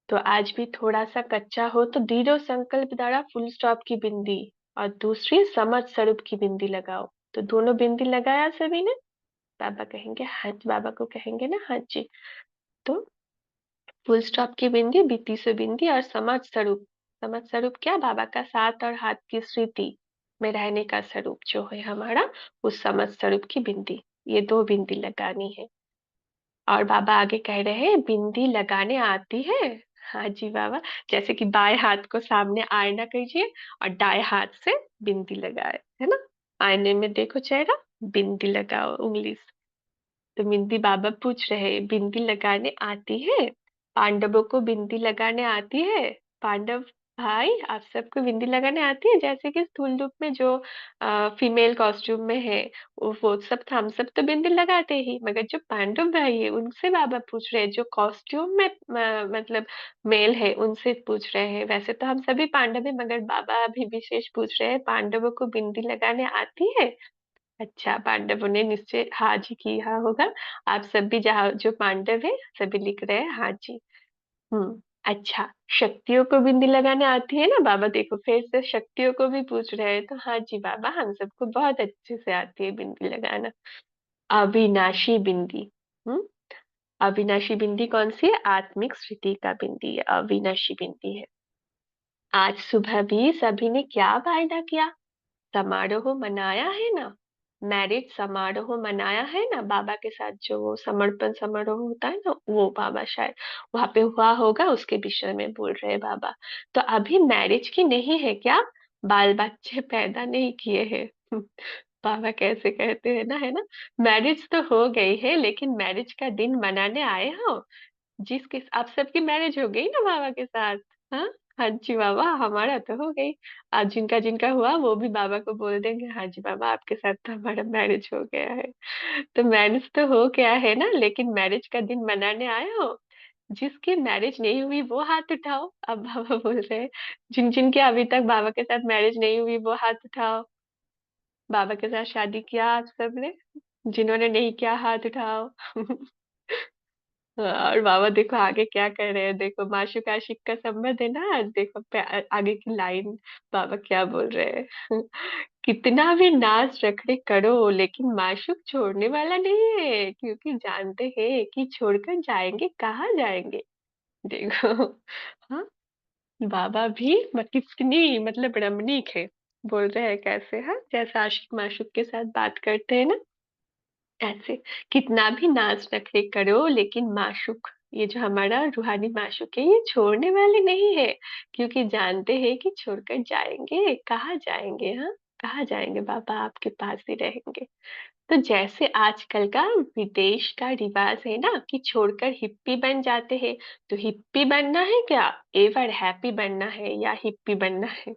तो आज भी थोड़ा सा कच्चा हो तो दृढ़ संकल्प द्वारा फुल स्टॉप की बिंदी, और दूसरी समझ स्वरूप की बिंदी लगाओ। तो दोनों बिंदी लगाया सभी ने? बाबा कहेंगे हाँ, बाबा को कहेंगे ना हाँ जी। तो फुल स्टॉप की बिंदी, बीती से बिंदी और समझ स्वरूप। समझ स्वरूप क्या? बाबा का साथ और हाथ की स्मृति, में रहने का स्वरूप जो है हमारा, उस समस्त स्वरूप की बिंदी, ये 2 बिंदी लगानी है। और बाबा आगे कह रहे हैं, बिंदी लगाने आती है? हाँ जी बाबा। जैसे कि बाएं हाथ को सामने आईना कीजिए और दाएं हाथ से बिंदी लगाए, है ना। आईने में देखो चेहरा, बिंदी लगाओ उंगली से। तो बिंदी बाबा पूछ रहे, बिंदी लगाने आती है? पांडवों को बिंदी लगाने आती है? पांडव भाई, आप सबको बिंदी लगाने आती है? जैसे कि स्थूल रूप में जो फीमेल कॉस्ट्यूम में है, वो सब हम सब तो बिंदी लगाते ही, मगर जो पांडव भाई है उनसे बाबा पूछ रहे हैं, जो कॉस्ट्यूम में मतलब मेल है, उनसे पूछ रहे हैं। वैसे तो हम सभी पांडव है, मगर बाबा अभी विशेष पूछ रहे हैं, पांडवों को बिंदी लगाने आती है? अच्छा, पांडवों ने निश्चय हाँ जी किया होगा। आप सब भी जहाँ जो पांडव है सभी लिख रहे हैं हाँ जी। अच्छा, शक्तियों को बिंदी लगाने आती है ना बाबा? देखो फिर से शक्तियों को भी पूछ रहे हैं, तो हाँ जी बाबा, हम सबको बहुत अच्छे से आती है बिंदी लगाना। अविनाशी बिंदी। हम्म अविनाशी बिंदी कौन सी है? आत्मिक स्थिति का बिंदी है, अविनाशी बिंदी है। आज सुबह भी सभी ने क्या वायदा किया? समारोह मनाया है ना? मैरिज समारोह मनाया है ना बाबा के साथ? जो वो समर्पण समारोह होता है ना, वो बाबा शायद वहां पे हुआ होगा, उसके विषय में बोल रहे हैं बाबा। तो अभी मैरिज की नहीं है क्या? बाल बच्चे पैदा नहीं किए हैं। बाबा कैसे कहते हैं ना, है ना। मैरिज तो हो गई है, लेकिन मैरिज का दिन मनाने आए हो? जिसके आप सबकी मैरिज हो गई ना बाबा के साथ? हाँ, हाँ जी बाबा, हमारा तो हो गई। आज जिनका जिनका हुआ वो भी बाबा को बोल देंगे, हाँ जी बाबा, आपके साथ तो हमारा मैरिज हो गया है। तो मैरिज तो हो गया है ना, लेकिन मैरिज का दिन मनाने आए हो? जिसकी मैरिज नहीं हुई वो हाथ उठाओ। अब बाबा बोल रहे हैं, जिन जिन की अभी तक बाबा के साथ मैरिज नहीं हुई वो हाथ उठाओ। बाबा के साथ शादी किया आप सबने? जिन्होंने नहीं किया हाथ उठाओ। हाँ, और बाबा देखो आगे क्या कर रहे हैं, देखो माशूक आशिक का संबंध है ना। देखो आगे की लाइन बाबा क्या बोल रहे हैं। कितना भी नाच रखने करो, लेकिन माशूक छोड़ने वाला नहीं है, क्योंकि जानते हैं कि छोड़कर जाएंगे कहाँ जाएंगे। देखो, हाँ, बाबा भी कितनी मतलब रमणीक है। बोल रहे हैं कैसे, हाँ, जैसे आशिक माशूक के साथ बात करते हैं ना, ऐसे। कितना भी नाच नखरे करो, लेकिन माशूक, ये जो हमारा रूहानी माशूक है, ये छोड़ने वाले नहीं है, क्योंकि जानते हैं कि छोड़कर जाएंगे कहाँ जाएंगे। हाँ, कहाँ जाएंगे बाबा, आपके पास ही रहेंगे। तो जैसे आजकल का विदेश का रिवाज है ना, कि छोड़कर हिप्पी बन जाते हैं। तो हिप्पी बनना है क्या? एवर हैप्पी बनना है या हिप्पी बनना है?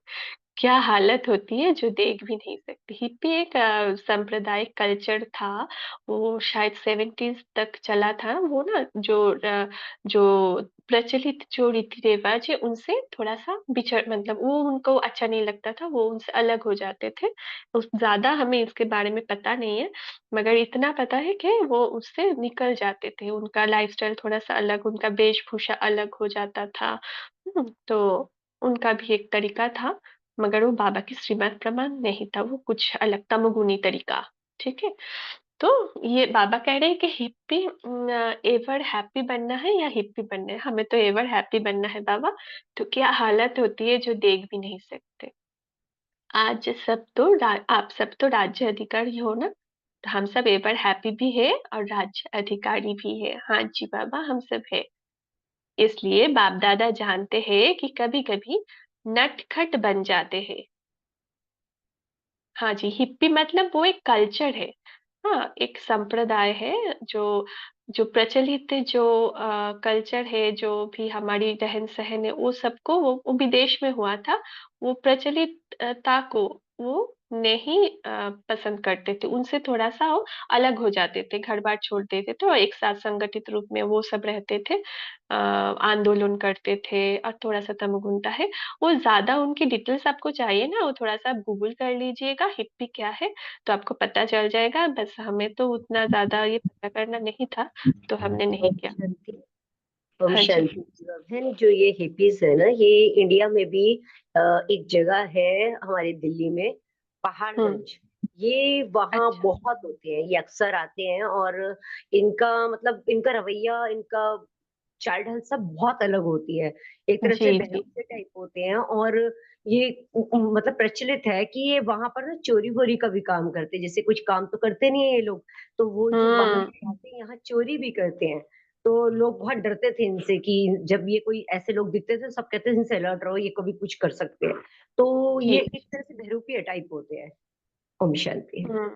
क्या हालत होती है जो देख भी नहीं सकती। हिप्पी एक सांप्रदायिक कल्चर था, वो शायद 70s तक चला था। वो ना जो प्रचलित जो रीति रिवाज है उनसे थोड़ा सा बिछड़, मतलब वो उनको अच्छा नहीं लगता था, वो उनसे अलग हो जाते थे। उस ज्यादा हमें इसके बारे में पता नहीं है, मगर इतना पता है कि वो उससे निकल जाते थे। उनका लाइफस्टाइल थोड़ा सा अलग, उनका वेशभूषा अलग हो जाता था। तो उनका भी एक तरीका था, मगर वो बाबा की श्रीमत प्रमाण नहीं था, वो कुछ अलग तमोगुनी तरीका। ठीक है। तो ये बाबा कह रहे हैं कि हिप्पी एवर हैप्पी बनना है या हिप्पी बनना है? हमें तो एवर हैप्पी बनना है बाबा। तो क्या हालत होती है जो देख भी नहीं सकते। आज सब तो आप सब तो राज्य अधिकारी हो ना, तो हम सब एवर हैप्पी भी है और राज्य अधिकारी भी है। हाँ जी बाबा, हम सब है। इसलिए बाप दादा जानते हैं कि कभी कभी नटखट बन जाते हैं। हाँ जी, हिप्पी मतलब वो एक कल्चर है। हाँ, एक संप्रदाय है, जो जो प्रचलित जो कल्चर है, जो भी हमारी रहन सहन है, वो सबको वो विदेश में हुआ था। वो प्रचलितता को वो नहीं पसंद करते थे, उनसे थोड़ा सा वो अलग हो जाते थे, घर बार छोड़ देते थे और एक साथ संगठित रूप में वो सब रहते थे। आंदोलन करते थे और थोड़ा सा तमगुनता है। वो ज्यादा उनकी डिटेल्स आपको चाहिए ना, वो थोड़ा सा आप गूगल कर लीजिएगा हिप्पी क्या है, तो आपको पता चल जाएगा। बस हमें तो उतना ज्यादा ये पता करना नहीं था, तो हमने नहीं ओम किया। शांति। ओम हाँ जी। शांति बहन, जो ये हिपीज है ना, ये इंडिया में भी एक जगह है हमारे दिल्ली में, हम्म। पहाड़गंज। ये वहाँ अच्छा। बहुत होते हैं, ये अक्सर आते हैं, और इनका मतलब इनका रवैया, इनका चाइल्ड हेल्थ सब बहुत अलग होती है। एक तरफ से जी जी। बहरूपे टाइप होते हैं, और ये मतलब प्रचलित है कि ये वहां पर ना चोरी वोरी का भी काम करते हैं। जैसे कुछ काम तो करते नहीं है ये लोग, तो वो जो बाहर हम्म। से आते हैं यहाँ चोरी भी करते हैं। तो लोग बहुत डरते थे इनसे कि जब ये कोई ऐसे लोग दिखते थे तो सब कहते थे इनसे अलर्ट रहो, ये कभी कुछ कर सकते हैं। तो ये जी। एक तरह से बहरूपीय टाइप होते हैं। ओम शांति। हम्म।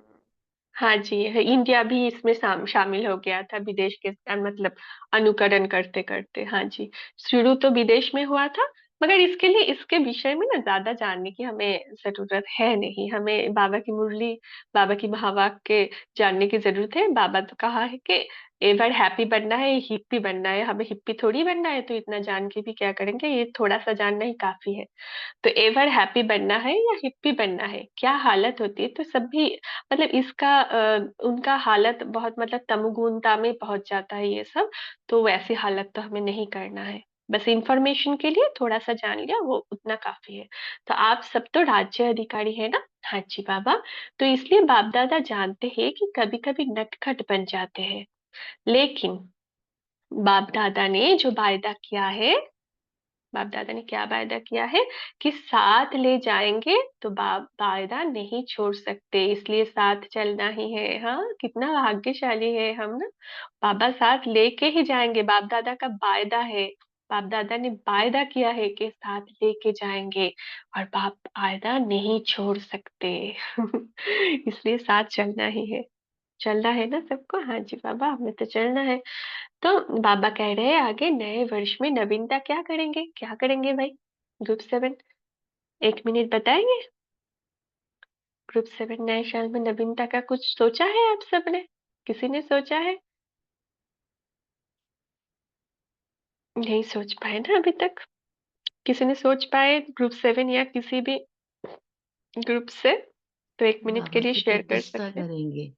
हाँ जी, इंडिया भी इसमें शामिल हो गया था विदेश के मतलब अनुकरण करते करते। हाँ जी, शुरू तो विदेश में हुआ था, मगर इसके लिए इसके विषय में ना ज्यादा जानने की हमें जरूरत है नहीं। हमें बाबा की मुरली, बाबा की महावाक्य जानने की जरूरत है। बाबा तो कहा है कि एवर हैप्पी बनना है, हिप्पी बनना है। हमें हिप्पी थोड़ी बनना है, तो इतना जान के भी क्या करेंगे, ये थोड़ा सा जानना ही काफी है। तो एवर हैप्पी बनना है या हिप्पी बनना है, क्या हालत होती है, तो सभी मतलब इसका उनका हालत बहुत मतलब तमोगुणता में पहुंच जाता है ये सब। तो वैसी हालत तो हमें नहीं करना है। बस इंफॉर्मेशन के लिए थोड़ा सा जान लिया, वो उतना काफी है। तो आप सब तो राज्य अधिकारी है ना। हाँ जी बाबा। तो इसलिए बाप दादा जानते हैं कि कभी कभी नटखट बन जाते हैं, लेकिन बाप दादा ने जो वायदा किया है, बाप दादा ने क्या वायदा किया है कि साथ ले जाएंगे, तो बाप वायदा नहीं छोड़ सकते, इसलिए साथ चलना ही है। हाँ, कितना भाग्यशाली है हम ना। बाबा साथ लेके ही जाएंगे, बाप दादा का वायदा है। बाप दादा ने वायदा किया है कि साथ लेके जाएंगे, और बाप वायदा नहीं छोड़ सकते। इसलिए साथ चलना ही है। चलना है ना सबको। हाँ जी बाबा, हमें तो चलना है। तो बाबा कह रहे हैं आगे नए वर्ष में नवीनता क्या करेंगे, क्या करेंगे भाई। ग्रुप 7, 1 मिनट बताएंगे। ग्रुप 7 नए साल में नवीनता का कुछ सोचा है आप सबने, किसी ने सोचा है? नहीं सोच पाए ना अभी तक। किसी ने सोच पाए ग्रुप 7 या किसी भी ग्रुप से, तो 1 मिनट के बाबा लिए की शेयर कर प्रतिष्ठा सकते हैं। करेंगे।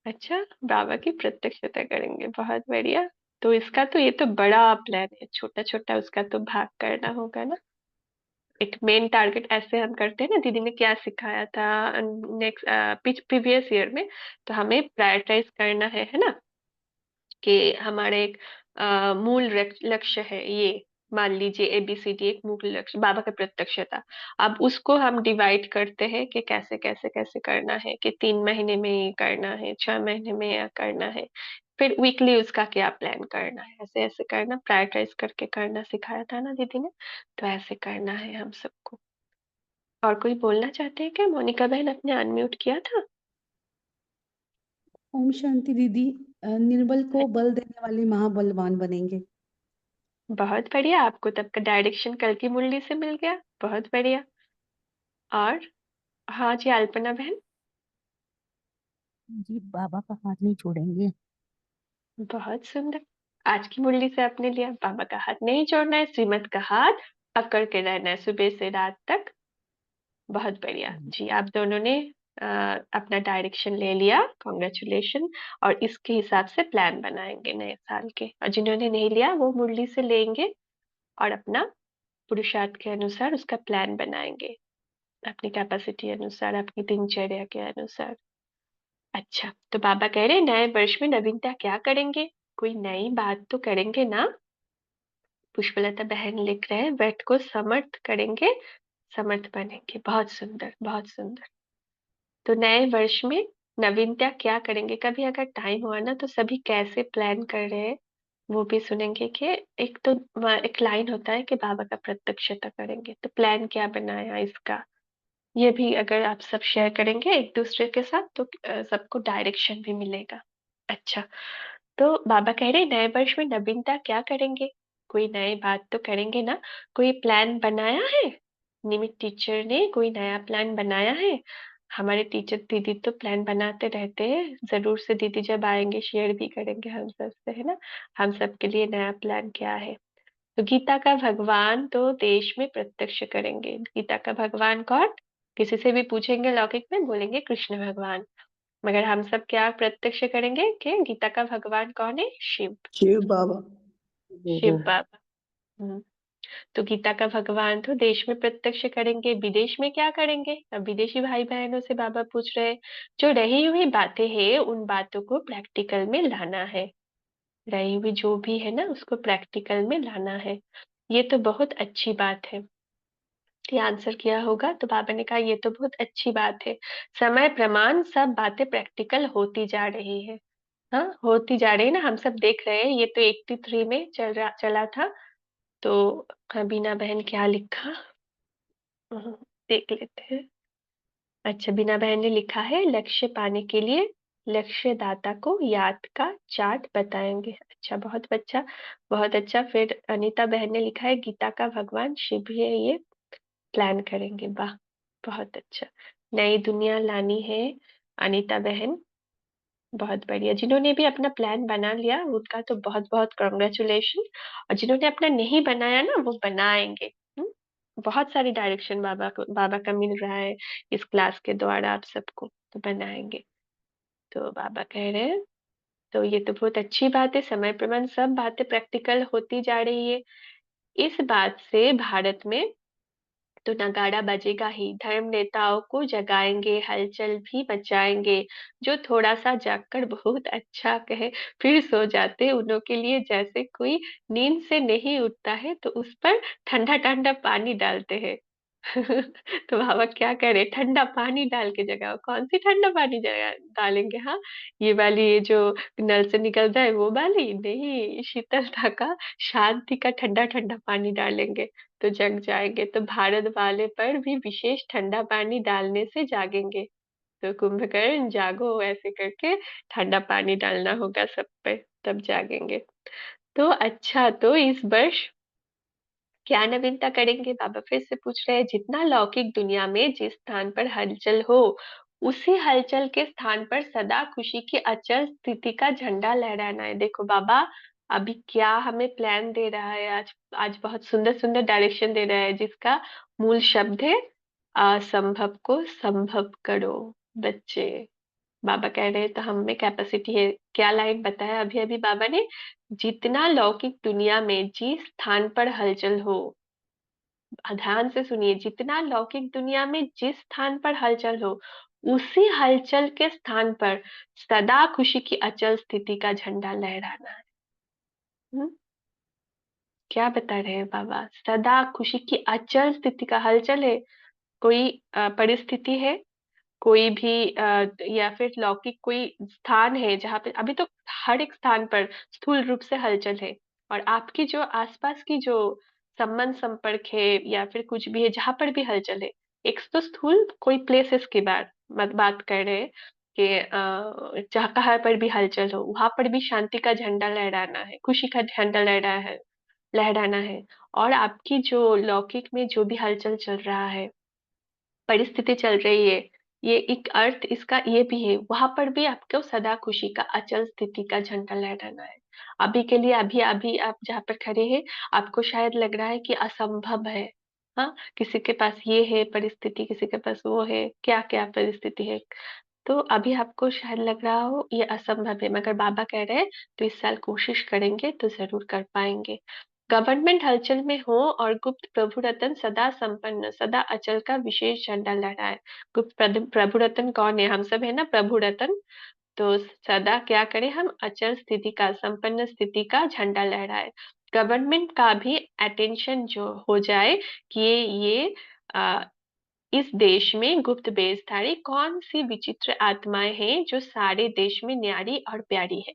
अच्छा, बाबा की प्रत्यक्षता करेंगे, बहुत बढ़िया। तो इसका तो ये तो बड़ा प्लान है, छोटा छोटा उसका तो भाग करना होगा ना। एक मेन टारगेट ऐसे हम करते हैं ना, दीदी ने क्या सिखाया था नेक्स्ट प्रीवियस ईयर में। तो हमें प्रायोरिटाइज करना है ना, कि हमारा एक मूल लक्ष्य है ये। मान लीजिए ABCD एक मूल लक्ष्य बाबा का प्रत्यक्षता। अब उसको हम डिवाइड करते हैं कि कैसे कैसे कैसे करना है, कि 3 महीने में ये करना है, 6 महीने में यह करना है, फिर वीकली उसका क्या प्लान करना है, ऐसे ऐसे करना, प्रायोरिटाइज करके करना सिखाया था ना दीदी ने। तो ऐसे करना है हम सबको। और कोई बोलना चाहते हैं क्या? मोनिका बहन आपने अनम्यूट किया था। ओम शांति दीदी। निर्बल को बल देने वाले महाबलवान बनेंगे। बहुत बढ़िया, आपको तब का डायरेक्शन कल की मुरली से मिल गया, बहुत बढ़िया। और हाँ जी अल्पना बहन। जी, बाबा का हाथ नहीं छोड़ेंगे। बहुत सुंदर। आज की मुरली से आपने लिया बाबा का हाथ नहीं छोड़ना है, श्रीमत का हाथ पकड़ के रहना है सुबह से रात तक। बहुत बढ़िया जी, आप दोनों ने अ, अपना डायरेक्शन ले लिया, कॉन्ग्रेचुलेशन। और इसके हिसाब से प्लान बनाएंगे नए साल के, और जिन्होंने नहीं लिया वो मुरली से लेंगे और अपना पुरुषार्थ के अनुसार उसका प्लान बनाएंगे, अपनी कैपेसिटी अनुसार, अपनी दिनचर्या के अनुसार। अच्छा, तो बाबा कह रहे हैं नए वर्ष में नवीनता क्या करेंगे, कोई नई बात तो करेंगे ना। पुष्पलता बहन लिख रहे हैं व्रत को समर्थ करेंगे, समर्थ बनेंगे। बहुत सुंदर, बहुत सुंदर। तो नए वर्ष में नवीनता क्या करेंगे, कभी अगर टाइम हुआ ना तो सभी कैसे प्लान कर रहे हैं वो भी सुनेंगे। कि एक तो एक लाइन होता है कि बाबा का प्रत्यक्षता करेंगे, तो प्लान क्या बनाया इसका, ये भी अगर आप सब शेयर करेंगे एक दूसरे के साथ, तो सबको डायरेक्शन भी मिलेगा। अच्छा, तो बाबा कह रहे हैं नए वर्ष में नवीनता क्या करेंगे, कोई नई बात तो करेंगे ना। कोई प्लान बनाया है? निमित टीचर ने कोई नया प्लान बनाया है? हमारे टीचर दीदी तो प्लान बनाते रहते हैं, जरूर से दीदी जब आएंगे शेयर भी करेंगे हम सब से, है ना। हम सब के लिए नया प्लान क्या है? तो गीता का भगवान तो देश में प्रत्यक्ष करेंगे। गीता का भगवान कौन? किसी से भी पूछेंगे लौकिक में बोलेंगे कृष्ण भगवान, मगर हम सब क्या प्रत्यक्ष करेंगे कि गीता का भगवान कौन है? शिव। शिव बाबा। शिव बाबा। हम्म। तो गीता का भगवान तो देश में प्रत्यक्ष करेंगे, विदेश में क्या करेंगे? अब विदेशी भाई बहनों से बाबा पूछ रहे हैं, जो रही हुई बातें हैं उन बातों को प्रैक्टिकल में लाना है। रही हुई जो भी है ना उसको प्रैक्टिकल में लाना है। ये तो बहुत अच्छी बात है। ये आंसर किया होगा तो बाबा ने कहा ये तो बहुत अच्छी बात है। समय प्रमाण सब बातें प्रैक्टिकल होती जा रही है। हाँ, होती जा रही है ना, हम सब देख रहे हैं। ये तो 83 में चला था। तो बीना बहन क्या लिखा, देख लेते हैं। अच्छा, बीना बहन ने लिखा है लक्ष्य पाने के लिए लक्ष्य दाता को याद का चार्ट बताएंगे। अच्छा, बहुत अच्छा, बहुत अच्छा। फिर अनीता बहन ने लिखा है गीता का भगवान शिव ही है, ये प्लान करेंगे। वाह, बहुत अच्छा। नई दुनिया लानी है अनीता बहन, बहुत बढ़िया। जिन्होंने भी अपना प्लान बना लिया उनका तो बहुत बहुत कॉन्ग्रेचुलेशन, और जिन्होंने अपना नहीं बनाया ना वो बनाएंगे। बहुत सारी डायरेक्शन बाबा का मिल रहा है इस क्लास के द्वारा आप सबको, तो बनाएंगे। तो बाबा कह रहे हैं तो ये तो बहुत अच्छी बात है। समय प्रमाण सब बातें प्रैक्टिकल होती जा रही है। इस बात से भारत में तो नगाड़ा बजेगा ही। धर्म नेताओं को जगाएंगे, हलचल भी मचाएंगे। जो थोड़ा सा जागकर बहुत अच्छा कहे फिर सो जाते, उन्हों के लिए जैसे कोई नींद से नहीं उठता है तो उस पर ठंडा ठंडा पानी डालते हैं। तो बाबा क्या करे, ठंडा पानी डाल के जगाओ। कौन सी ठंडा पानी डालेंगे? हाँ, ये वाली, ये जो नल से निकलता है वो वाली नहीं, शीतलता का, शांति का ठंडा ठंडा पानी डालेंगे तो जग जाएंगे। तो भारत वाले पर भी विशेष ठंडा पानी डालने से जागेंगे। तो कुंभकर्ण जागो, ऐसे करके ठंडा पानी डालना होगा सब पे, तब जागेंगे। तो अच्छा, तो इस वर्ष क्या नवीनता करेंगे? बाबा फिर से पूछ रहे हैं। जितना लौकिक दुनिया में जिस स्थान पर हलचल हो, उसी हलचल के स्थान पर सदा खुशी की अचल स्थिति का झंडा लहराना है। देखो बाबा अभी क्या हमें प्लान दे रहा है आज। आज बहुत सुंदर सुंदर डायरेक्शन दे रहा है, जिसका मूल शब्द है असंभव को संभव करो। बच्चे, बाबा कह रहे हैं तो हम में कैपेसिटी है। क्या लाइन बताया अभी अभी बाबा ने? जितना लौकिक दुनिया में जिस स्थान पर हलचल हो, ध्यान से सुनिए, जितना लौकिक दुनिया में जिस स्थान पर हलचल हो, उसी हलचल के स्थान पर सदा खुशी की अचल स्थिति का झंडा लहराना है। हम्म? क्या बता रहे हैं बाबा? सदा खुशी की अचल स्थिति का, हलचल है, कोई परिस्थिति है, कोई भी या फिर लौकिक कोई स्थान है जहाँ पे अभी तो हर एक स्थान पर स्थूल रूप से हलचल है। और आपकी जो आसपास की जो संबंध संपर्क है या फिर कुछ भी है जहाँ पर भी हलचल है, एक तो स्थूल कोई प्लेसेस की बात कर रहे हैं कि जहाँ कहाँ पर भी हलचल हो वहां पर भी शांति का झंडा लहराना है, खुशी का झंडा लहराना है। और आपकी जो लौकिक में जो भी हलचल चल रहा है, परिस्थिति चल रही है, ये एक अर्थ इसका ये भी है, वहां पर भी आपको सदा खुशी का अचल स्थिति का झंडा लहराना है। अभी के लिए अभी अभी आप जहाँ पर खड़े हैं आपको शायद लग रहा है कि असंभव है। हाँ, किसी के पास ये है परिस्थिति, किसी के पास वो है, क्या क्या परिस्थिति है। तो अभी आपको शायद लग रहा हो ये असंभव है, मगर बाबा कह रहे हैं तो इस साल कोशिश करेंगे तो जरूर कर पाएंगे। गवर्नमेंट हलचल में हो और गुप्त प्रभु रतन सदा संपन्न सदा अचल का विशेष झंडा लहराए। गुप्त प्रभु रतन कौन है? हम सब है ना प्रभु रतन। तो सदा क्या करें हम? अचल स्थिति का, संपन्न स्थिति का झंडा लहराए। गवर्नमेंट का भी अटेंशन जो हो जाए कि ये इस देश में गुप्त बेसधारी कौन सी विचित्र आत्माएं हैं जो सारे देश में न्यारी और प्यारी है।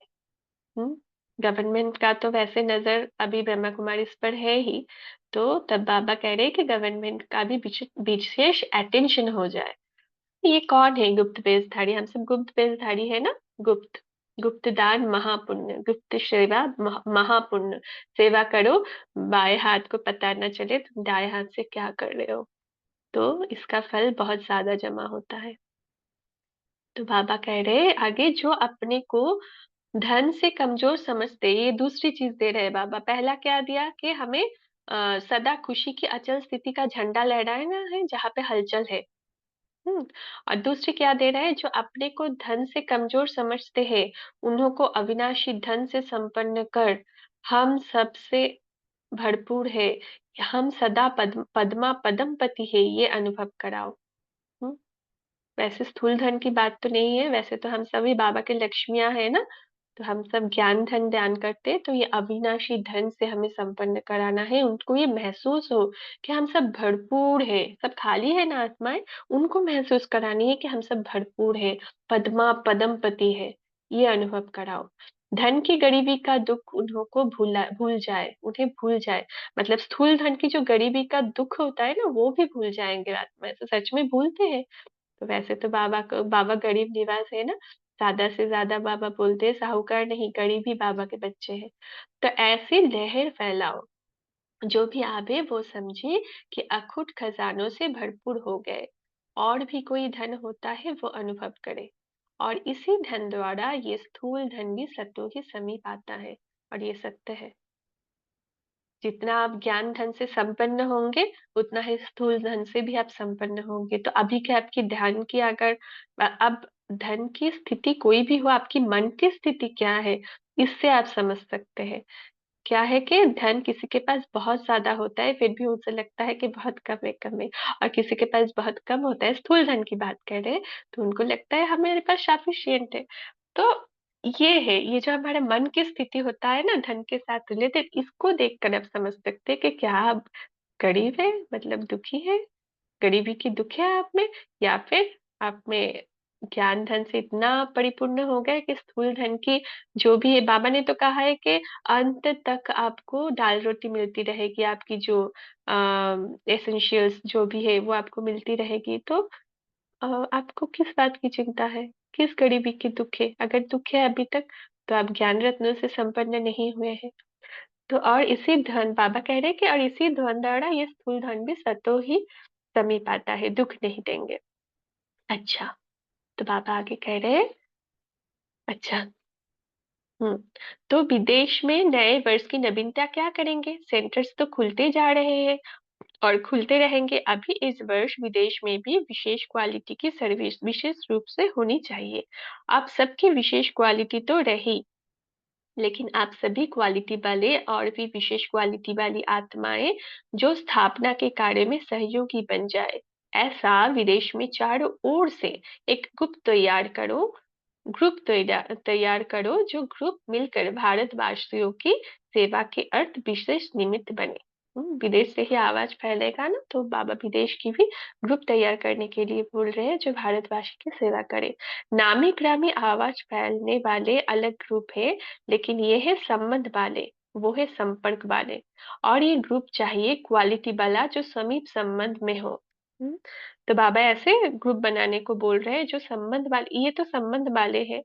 हम्म? गवर्नमेंट का तो वैसे नजर अभी ब्रह्मा कुमारी इस पर है ही, तो तब बाबा कह रहे हैं कि गवर्नमेंट का भी विशेष अटेंशन हो जाए। ये कौन है गुप्त बेसधारी? हम सब गुप्त बेसधारी है ना। गुप्त, गुप्त दान महापुण्य, गुप्त सेवा महापुण्य। सेवा करो, बाएं हाथ को पता न चले तुम दाएं हाथ से क्या कर रहे हो, तो इसका फल बहुत ज्यादा जमा होता है। तो बाबा कह रहे आगे, जो अपने को धन से कमजोर समझते, ये दूसरी चीज दे रहे बाबा। पहला क्या दिया कि हमें सदा खुशी की अचल स्थिति का झंडा लहराना है जहाँ पे हलचल है। और दूसरी क्या दे रहा है? जो अपने को धन से कमजोर समझते हैं उन्हों को अविनाशी धन से संपन्न कर हम सबसे भरपूर है, हम सदा पद्मा पदमपति है, ये अनुभव कराओ। वैसे स्थूल धन की बात तो नहीं है, वैसे तो हम सभी बाबा के लक्ष्मियां हैं ना। तो हम सब ज्ञान धन दान करते हैं, तो ये अविनाशी धन से हमें संपन्न कराना है। उनको ये महसूस हो कि हम सब भरपूर है, सब खाली है ना आत्माएं, उनको महसूस करानी है कि हम सब भरपूर है, पद्मा पदमपति है, ये अनुभव कराओ। धन की गरीबी का दुख उन्हों को भूल जाए, उन्हें भूल जाए। मतलब स्थूल धन की जो गरीबी का दुख होता है ना, वो भी भूल जाएंगे आत्मा। तो सच में भूलते हैं। तो वैसे तो बाबा गरीब निवास है ना, ज्यादा से ज्यादा बाबा बोलते हैं साहूकार नहीं, गरीब ही बाबा के बच्चे हैं। तो ऐसी लहर फैलाओ, जो भी आवे वो समझे कि अखुट खजानों से भरपूर हो गए, और भी कोई धन होता है वो अनुभव करे, और इसी धन द्वारा ये स्थूल धन भी सत्यों के समीप आता है। और ये सत्य है। जितना आप ज्ञान धन से संपन्न होंगे, उतना ही स्थूल धन से भी आप संपन्न होंगे। तो अभी के आपकी ध्यान की अगर अब धन की स्थिति कोई भी हो, आपकी मन की स्थिति क्या है, इससे आप समझ सकते हैं। क्या है कि धन किसी के पास बहुत ज्यादा होता है, फिर भी उसे लगता है कि बहुत कम है, कम है। और किसी के पास बहुत कम होता है, स्थूल धन की बात कर रहे हैं, तो उनको लगता है हमारे पास सफिशिएंट है। तो ये है, ये जो हमारे मन की स्थिति होता है ना धन के साथ रिलेटेड, इसको देखकर आप समझ सकते हैं कि क्या आप गरीब है, मतलब दुखी है, गरीबी की दुख है आप में, या फिर आप में ज्ञान धन से इतना परिपूर्ण हो गया कि स्थूल धन की जो भी है, बाबा ने तो कहा है कि अंत तक आपको दाल रोटी मिलती रहेगी, आपकी जो एसेंशियल्स जो भी है वो आपको मिलती रहेगी। तो आपको किस बात की चिंता है, किस गरीबी की दुख है? अगर दुख है अभी तक, तो आप ज्ञान रत्नों से संपन्न नहीं हुए हैं। तो और इसी धन, बाबा कह रहे हैं कि और इसी धन द्वारा ये स्थूल धन भी सतो ही समीप आता है, दुख नहीं देंगे। अच्छा, तो बाबा आगे कह रहे हैं, अच्छा, हम्म, तो विदेश में नए वर्ष की नवीनता क्या करेंगे? सेंटर्स तो खुलते जा रहे हैं और खुलते रहेंगे। अभी इस वर्ष विदेश में भी विशेष क्वालिटी की सर्विस विशेष रूप से होनी चाहिए। आप सबकी विशेष क्वालिटी तो रही, लेकिन आप सभी क्वालिटी वाले और भी विशेष क्वालिटी वाली आत्माएं जो स्थापना के कार्य में सहयोगी बन जाए, ऐसा विदेश में चारों ओर से एक ग्रुप तैयार करो, जो ग्रुप मिलकर भारतवासियों की सेवा के अर्थ विशेष निमित्त बने। विदेश से ही आवाज फैलेगा ना, तो बाबा विदेश की भी ग्रुप तैयार करने के लिए बोल रहे हैं, जो भारतवासी की सेवा करे। नामी ग्रामी आवाज फैलने वाले अलग ग्रुप है, लेकिन ये है संबंध वाले, वो है संपर्क वाले। और ये ग्रुप चाहिए क्वालिटी वाला, जो समीप संबंध में हो। हम्म, तो बाबा ऐसे ग्रुप बनाने को बोल रहे हैं जो संबंध वाले, ये तो संबंध वाले हैं।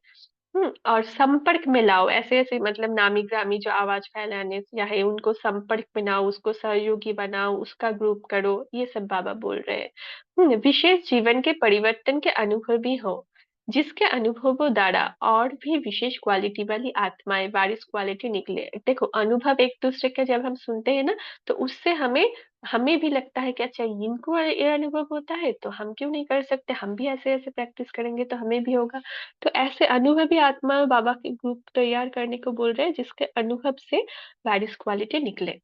और संपर्क में लाओ, ऐसे ऐसे मतलब नामी ग्रामी जो आवाज फैलाने या है, उनको संपर्क में लाओ, उसको सहयोगी बनाओ, उसका ग्रुप करो, ये सब बाबा बोल रहे हैं। विशेष जीवन के परिवर्तन के अनुभवी हो, जिसके अनुभवों द्वारा और भी विशेष क्वालिटी वाली आत्माएं वारिस क्वालिटी निकले। देखो, अनुभव एक दूसरे के जब हम सुनते हैं ना, तो उससे हमें हमें भी लगता है कि अच्छा, इनको ये अनुभव होता है तो हम क्यों नहीं कर सकते, हम भी ऐसे ऐसे प्रैक्टिस करेंगे तो हमें भी होगा। तो ऐसे अनुभवी आत्मा बाबा के ग्रुप तैयार करने को बोल रहे हैं, जिसके अनुभव से वारिस क्वालिटी निकले।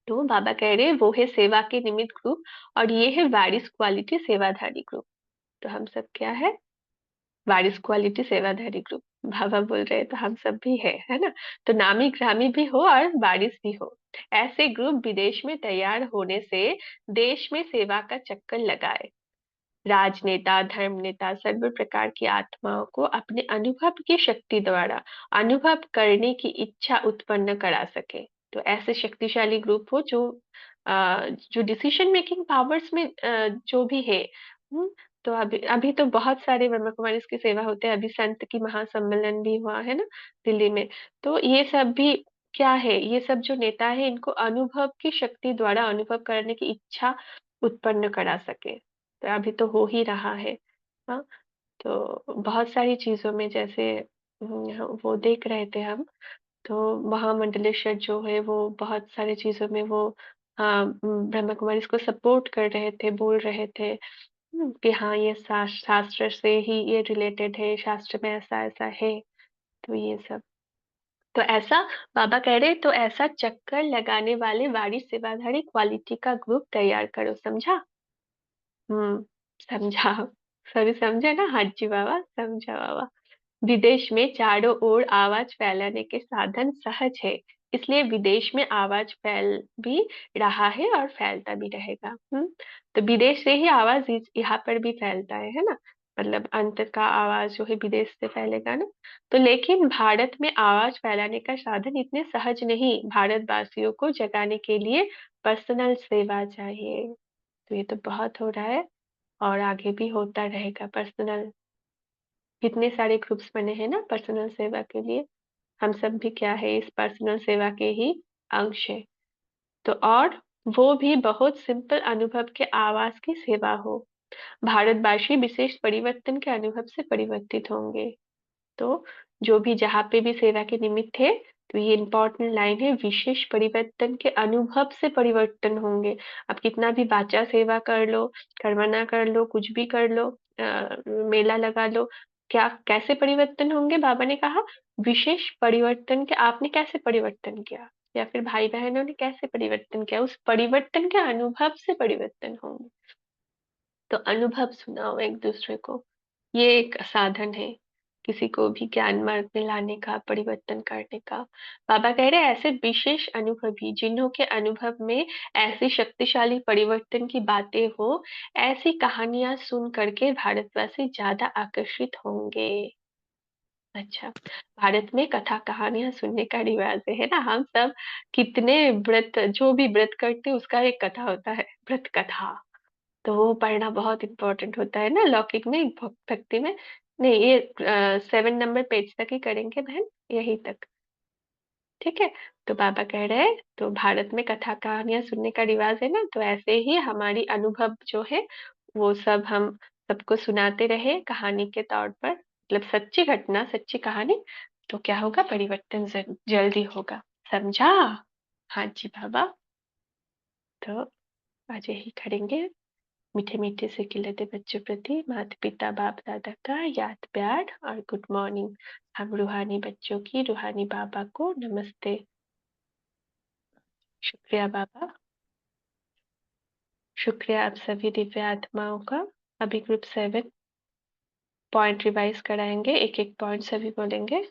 तो बाबा कह रहे हैं वो है सेवा के निमित्त ग्रुप, और ये है वारिस क्वालिटी सेवाधारी ग्रुप। तो हम सब क्या है? वारिस क्वालिटी सेवाधारी ग्रुप। बाबा बोल रहे हैं तो हम सब भी है ना? तो नामी ग्रामी भी हो और वारिस भी हो, ऐसे ग्रुप विदेश में तैयार होने से देश में सेवा का चक्कर लगाए। राजनेता, धर्म नेता सर्व प्रकार की आत्माओं को अपने अनुभव की शक्ति द्वारा अनुभव करने की इच्छा उत्पन्न करा सके। तो ऐसे शक्तिशाली ग्रुप हो जो डिसीजन मेकिंग पावर्स में जो भी है। तो अभी अभी तो बहुत सारे ब्रह्मा कुमारी की सेवा होते हैं, अभी संत की महासम्मेलन भी हुआ है ना दिल्ली में। तो ये सब भी क्या है, ये सब जो नेता है, इनको अनुभव की शक्ति द्वारा अनुभव करने की इच्छा उत्पन्न करा सके। तो अभी तो हो ही रहा है। हाँ, तो बहुत सारी चीजों में जैसे वो देख रहे थे हम, तो महामंडलेश्वर जो है वो बहुत सारी चीजों में वो हाँ ब्रह्मा कुमारी इसको सपोर्ट कर रहे थे, बोल रहे थे कि हाँ ये शास्त्र से ही ये रिलेटेड है, शास्त्र में ऐसा ऐसा है। तो ये सब, तो ऐसा बाबा कह रहे तो ऐसा चक्कर लगाने वाले वारी सेवाधारी क्वालिटी का ग्रुप तैयार करो, समझा? समझा। सभी समझे ना? हाँ जी बाबा, समझा बाबा। विदेश में चारों ओर आवाज फैलाने के साधन सहज है, इसलिए विदेश में आवाज फैल भी रहा है और फैलता भी रहेगा। तो विदेश से ही आवाज यहाँ पर भी फैलता है ना, मतलब अंत का आवाज जो है विदेश से फैलेगा ना। तो लेकिन भारत में आवाज फैलाने का साधन इतने सहज नहीं, भारतवासियों को जगाने के लिए पर्सनल सेवा चाहिए। तो ये तो बहुत हो रहा है और आगे भी होता रहेगा। पर्सनल कितने सारे ग्रुप्स बने हैं ना पर्सनल सेवा के लिए, हम सब भी क्या है इस पर्सनल सेवा के ही अंश है। तो और वो भी बहुत सिंपल अनुभव के आवाज की सेवा हो। भारतवासी विशेष परिवर्तन के अनुभव से परिवर्तित होंगे। तो जो भी जहाँ पे भी सेवा के निमित्त है, तो ये इंपॉर्टेंट लाइन है, विशेष परिवर्तन के अनुभव से परिवर्तन होंगे। अब कितना भी बाचा सेवा कर लो, कर्मना कर लो, कुछ भी कर लो, मेला लगा लो, क्या कैसे परिवर्तन होंगे? बाबा ने कहा विशेष परिवर्तन के। आपने कैसे परिवर्तन किया या फिर भाई बहनों ने कैसे परिवर्तन किया, उस परिवर्तन के अनुभव से परिवर्तन होंगे। तो अनुभव सुनाओ एक दूसरे को, ये एक साधन है किसी को भी ज्ञान मार्ग में लाने का, परिवर्तन करने का। बाबा कह रहे हैं ऐसे विशेष अनुभवी जिन्हों के अनुभव में ऐसी शक्तिशाली परिवर्तन की बातें हो, ऐसी कहानियां सुन करके भारतवासी ज्यादा आकर्षित होंगे। अच्छा, भारत में कथा कहानियां सुनने का रिवाज है ना। हम सब कितने व्रत, जो भी व्रत करते हैं उसका एक कथा होता है, व्रत कथा। तो वो पढ़ना बहुत इंपॉर्टेंट होता है ना लौकिक में, भक्ति में। नहीं, ये 7 नंबर पेज तक ही करेंगे बहन, यही तक। ठीक है। तो बाबा कह रहे हैं तो भारत में कथा कहानियां सुनने का रिवाज है ना, तो ऐसे ही हमारी अनुभव जो है वो सब हम सबको सुनाते रहे कहानी के तौर पर, मतलब सच्ची घटना, सच्ची कहानी। तो क्या होगा, परिवर्तन जल्दी होगा। समझा? हाँ जी बाबा। तो आज यही करेंगे। मीठे मीठे से खिलते बच्चों प्रति माता पिता बाप दादा का याद प्यार और गुड मॉर्निंग। हम रूहानी बच्चों की रूहानी बाबा को नमस्ते। शुक्रिया बाबा, शुक्रिया आप सभी दिव्य आत्माओं का। अभी ग्रुप 7 पॉइंट रिवाइज कराएंगे, एक एक पॉइंट सभी बोलेंगे।